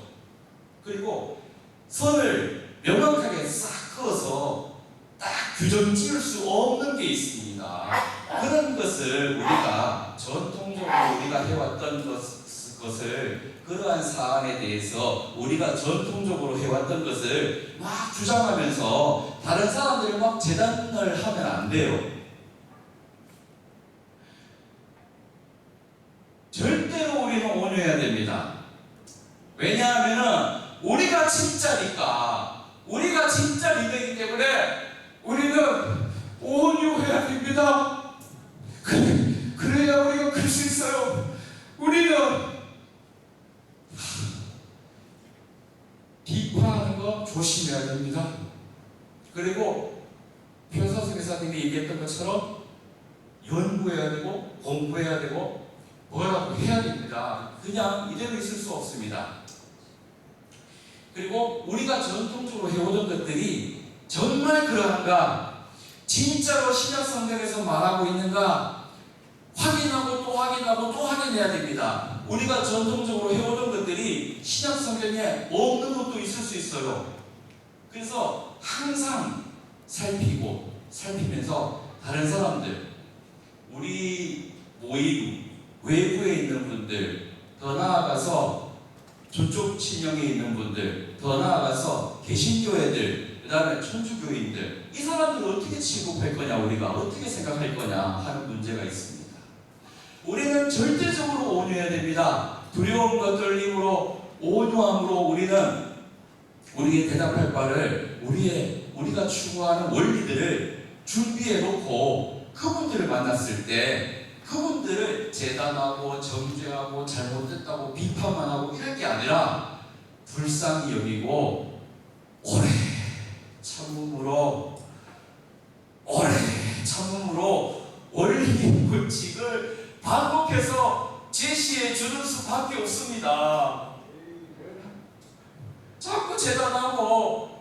그리고 선을 명확하게 싹 그어서 딱 규정 지을 수 없는 게 있습니다. 그런 것을 우리가 전통적으로 우리가 해왔던 것을, 그러한 사안에 대해서 우리가 전통적으로 해왔던 것을 막 주장하면서 다른 사람들이 막 재단을 하면 안 돼요. 절대로 우리는 온유해야 됩니다. 왜냐하면 우리가 진짜니까, 우리가 진짜 리더이기 때문에 우리는 온유해야 됩니다. 그래야 우리가 클 수 있어요. 우리는 비판하는 거 조심해야 됩니다. 그리고 표사수 기사님이 얘기했던 것처럼 연구해야 되고 공부해야 되고 뭐라고 해야 됩니다. 그냥 이대로 있을 수 없습니다. 그리고 우리가 전통적으로 해오던 것들이 정말 그러한가, 진짜로 신약 성경에서 말하고 있는가 확인하고 또 확인하고 또 확인해야 됩니다. 우리가 전통적으로 해오던 것들이 신약 성경에 없는 것도 있을 수 있어요. 그래서 항상 살피면서 다른 사람들, 우리 모임 외부에 있는 분들, 더 나아가서 저쪽 진영에 있는 분들, 더 나아가서 개신교회들, 그 다음에 천주교인들, 이 사람들을 어떻게 취급할 거냐, 우리가 어떻게 생각할 거냐 하는 문제가 있습니다. 우리는 절대적으로 온유해야 됩니다. 두려움과 떨림으로, 온유함으로 우리는 우리에게 대답할 바를, 우리가 추구하는 원리들을 준비해 놓고 그분들을 만났을 때 그분들을 재단하고 정죄하고 잘못됐다고 비판만 하고 이럴 게 아니라 불쌍히 여기고 오래 참음으로 원리 원칙을 반복해서 제시해 주는 수밖에 없습니다. 자꾸 재단하고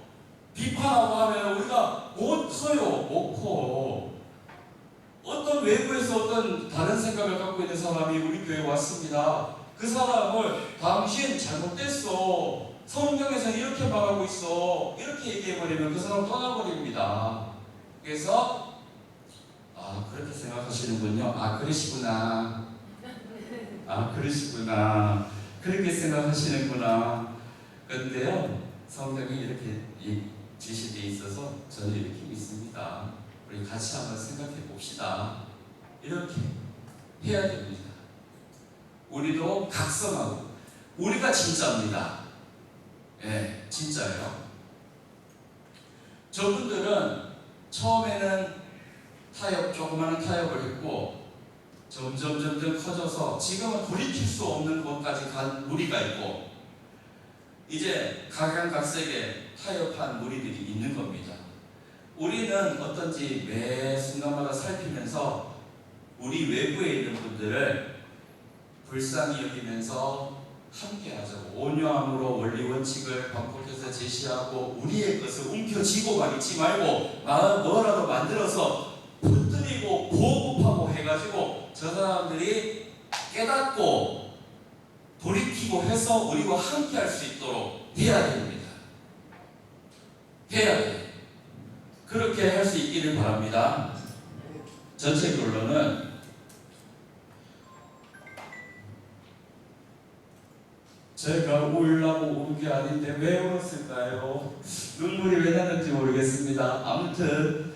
비판하고 하면 우리가 못 커요. 어떤 외부에서 어떤 다른 생각을 갖고 있는 사람이 우리 교회에 왔습니다. 그 사람을 당신 잘못됐어, 성경에서 이렇게 말하고 있어, 이렇게 얘기해버리면 그 사람 떠나버립니다. 그래서 그렇게 생각하시는군요. 그러시구나. 그렇게 생각하시는구나. 그런데요, 성경이 이렇게 지시되어 있어서 저는 이렇게 믿습니다. 우리 같이 한번 생각해 봅시다. 이렇게 해야 됩니다. 우리도 각성하고, 우리가 진짜입니다. 예, 진짜예요. 저분들은 처음에는 조그마한 타협을 했고 점점 커져서 지금은 돌이킬 수 없는 곳까지 간 무리가 있고, 이제 각양각색의 타협한 무리들이 있는 겁니다. 우리는 어떤지 매 순간마다 살피면서 우리 외부에 있는 분들을 불쌍히 여기면서 함께하자고, 온유함으로 원리 원칙을 반복해서 제시하고 우리의 것을 움켜쥐고만 있지 말고 뭐라도 만들어서 붙들이고 보급하고 해가지고 저 사람들이 깨닫고 돌이키고 해서 우리와 함께할 수 있도록 해야 됩니다. 해야 돼요. 그렇게 할 수 있기를 바랍니다. 전체 결론은 제가 울라고 운 게 아닌데 왜 울었을까요? 눈물이 왜 나는지 모르겠습니다. 아무튼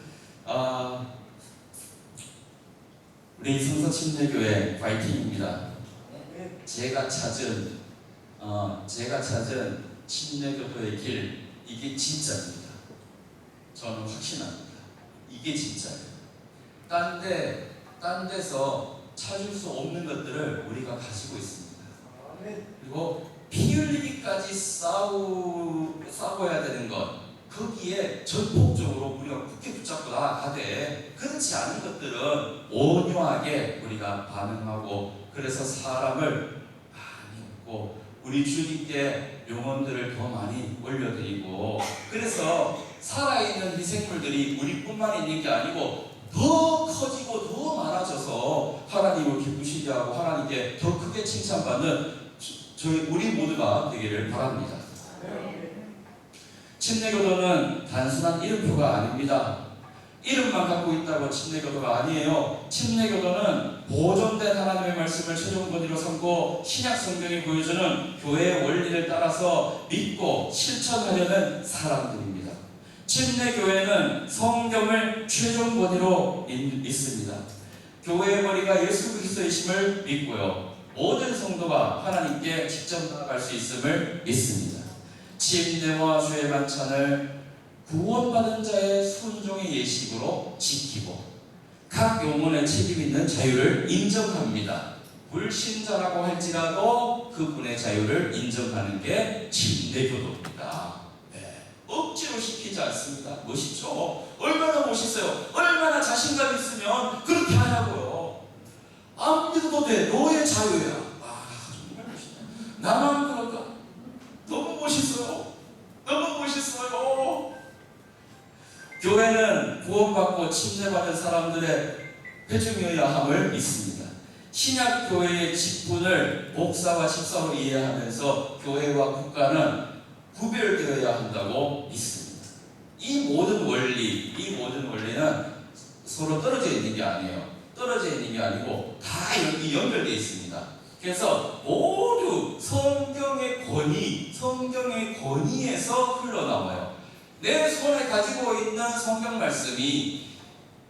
우리 성서침례교회 파이팅입니다. 제가 찾은 침례교도의 길, 이게 진짜입니다. 저는 확신합니다. 이게 진짜예요. 딴 데서 찾을 수 없는 것들을 우리가 가지고 있습니다. 그리고 피 흘리기까지 싸워야 되는 것, 거기에 전폭적으로 우리가 굳게 붙잡고 나아가되, 그렇지 않은 것들은 온유하게 우리가 반응하고, 그래서 사람을 많이 얻고 우리 주님께 영혼들을 더 많이 올려드리고, 그래서 살아있는 희생물들이 우리뿐만 있는 게 아니고 더 커지고 더 많아져서 하나님을 기쁘시게 하고 하나님께 더 크게 칭찬받는 우리 모두가 되기를 바랍니다. 침례교도는 단순한 이름표가 아닙니다. 이름만 갖고 있다고 침례교도가 아니에요. 침례교도는 보존된 하나님의 말씀을 최종 권위로 삼고 신약 성경이 보여주는 교회의 원리를 따라서 믿고 실천하려는 사람들입니다. 침례교회는 성경을 최종 권위로 믿습니다. 교회의 머리가 예수 그리스도이심을 믿고요, 모든 성도가 하나님께 직접 나아갈 수 있음을 믿습니다. 침례와 주의 만찬을 구원받은 자의 순종의 예식으로 지키고 각 영혼의 책임 있는 자유를 인정합니다. 불신자라고 할지라도 그분의 자유를 인정하는 게 침례교도입니다. 네. 억지로 시키지 않습니다. 멋있죠? 얼마나 멋있어요? 얼마나 자신감 있으면 그렇게 하냐고요. 안 믿어도 돼. 너의 자유야. 아, 정말 멋있네. 나만 그럴까? 너무 멋있어요. 너무 멋있어요. 교회는 구원받고 침례받은 사람들의 회중이어야 함을 믿습니다. 신약 교회의 직분을 목사와 집사로 이해하면서 교회와 국가는 구별되어야 한다고 믿습니다. 이 모든 원리는 서로 떨어져 있는 게 아니에요. 떨어져 있는 게 아니고 다 연결되어 있습니다. 그래서 모두 성경의 권위에서 흘러나와요. 내 손에 가지고 있는 성경 말씀이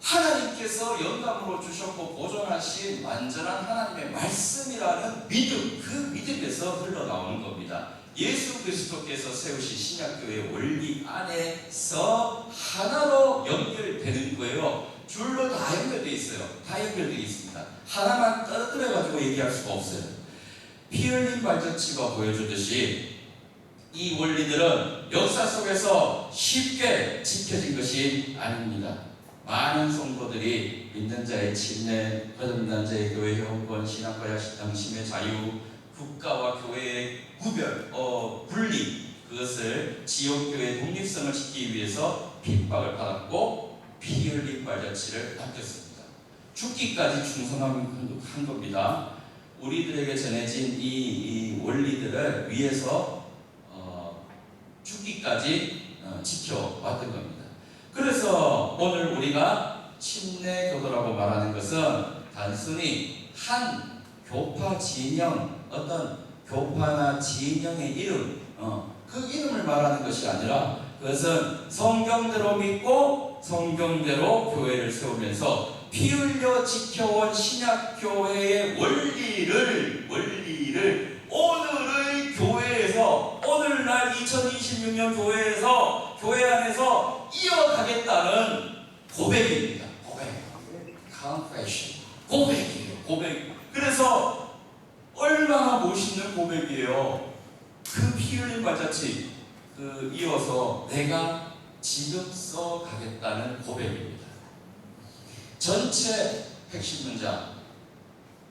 하나님께서 영감으로 주셨고 보존하신 완전한 하나님의 말씀이라는 믿음, 그 믿음에서 흘러나오는 겁니다. 예수 그리스도께서 세우신 신약교회의 원리 안에서 하나로 연결되는 거예요. 줄로 다 연결되어 있어요. 다 연결되어 있습니다. 하나만 떨어뜨려가지고 얘기할 수가 없어요. 피 흘린 발자취가 보여주듯이 이 원리들은 역사 속에서 쉽게 지켜진 것이 아닙니다. 많은 성도들이 믿는 자의 침례, 거듭난 자의 교회 회원권, 신앙과 양심의 자유, 국가와 교회의 분리, 그것을 지역교회의 독립성을 지키기 위해서 핍박을 받았고 피 흘린 발자취를 남겼습니다. 죽기까지 충성한 겁니다. 우리들에게 전해진 이 원리들을 위해서 죽기까지 지켜왔던 겁니다. 그래서 오늘 우리가 침례교도라고 말하는 것은 단순히 한 교파 진영, 어떤 교파나 진영의 이름, 그 이름을 말하는 것이 아니라 그것은 성경대로 믿고 성경대로 교회를 세우면서 피 흘려 지켜온 신약교회의 원리를 오늘의 교회에서, 오늘날 2026년 교회에서, 교회 안에서 이어가겠다는 고백입니다. confession. 고백이에요. 고백. 그래서 얼마나 멋있는 고백이에요. 그 피 흘린 발자취 이어서 내가 지금 써가겠다는 고백입니다. 전체 핵심 문장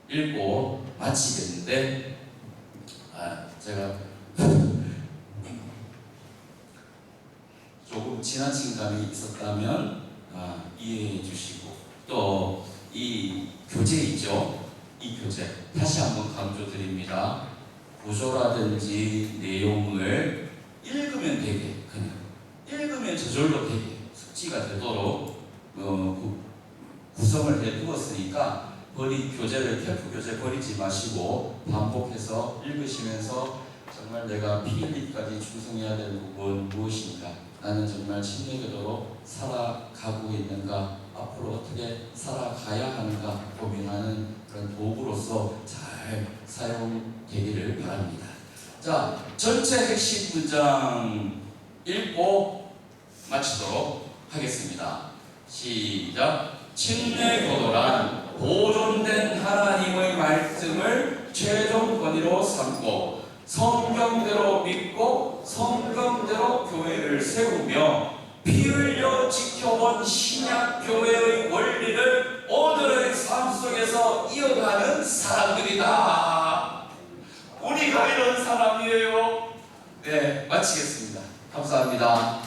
읽고 마치겠는데 제가 조금 지나친 감이 있었다면 이해해 주시고, 또 이 교재 있죠? 이 교재 다시 한번 강조드립니다. 구조라든지 내용을 읽으면 되게, 그냥 읽으면 저절로 되게 숙지가 되도록 구성을 해 두었으니까 교재를 텔프 교재 버리지 마시고 반복해서 읽으시면서 정말 내가 피 흘리기까지 충성해야 될 부분 무엇인가, 나는 정말 침례교도로 살아가고 있는가, 앞으로 어떻게 살아가야 하는가 고민하는 그런 도구로서 잘 사용되기를 바랍니다. 자, 전체 핵심 문장 읽고 마치도록 하겠습니다. 시작. 침례교도란 보존된 하나님의 말씀을 최종 권위로 삼고 성경대로 믿고 성경대로 교회를 세우며 피 흘려 지켜온 신약교회의 원리를 오늘의 삶 속에서 이어가는 사람들이다. 우리가 이런 사람이에요. 네, 마치겠습니다. 감사합니다.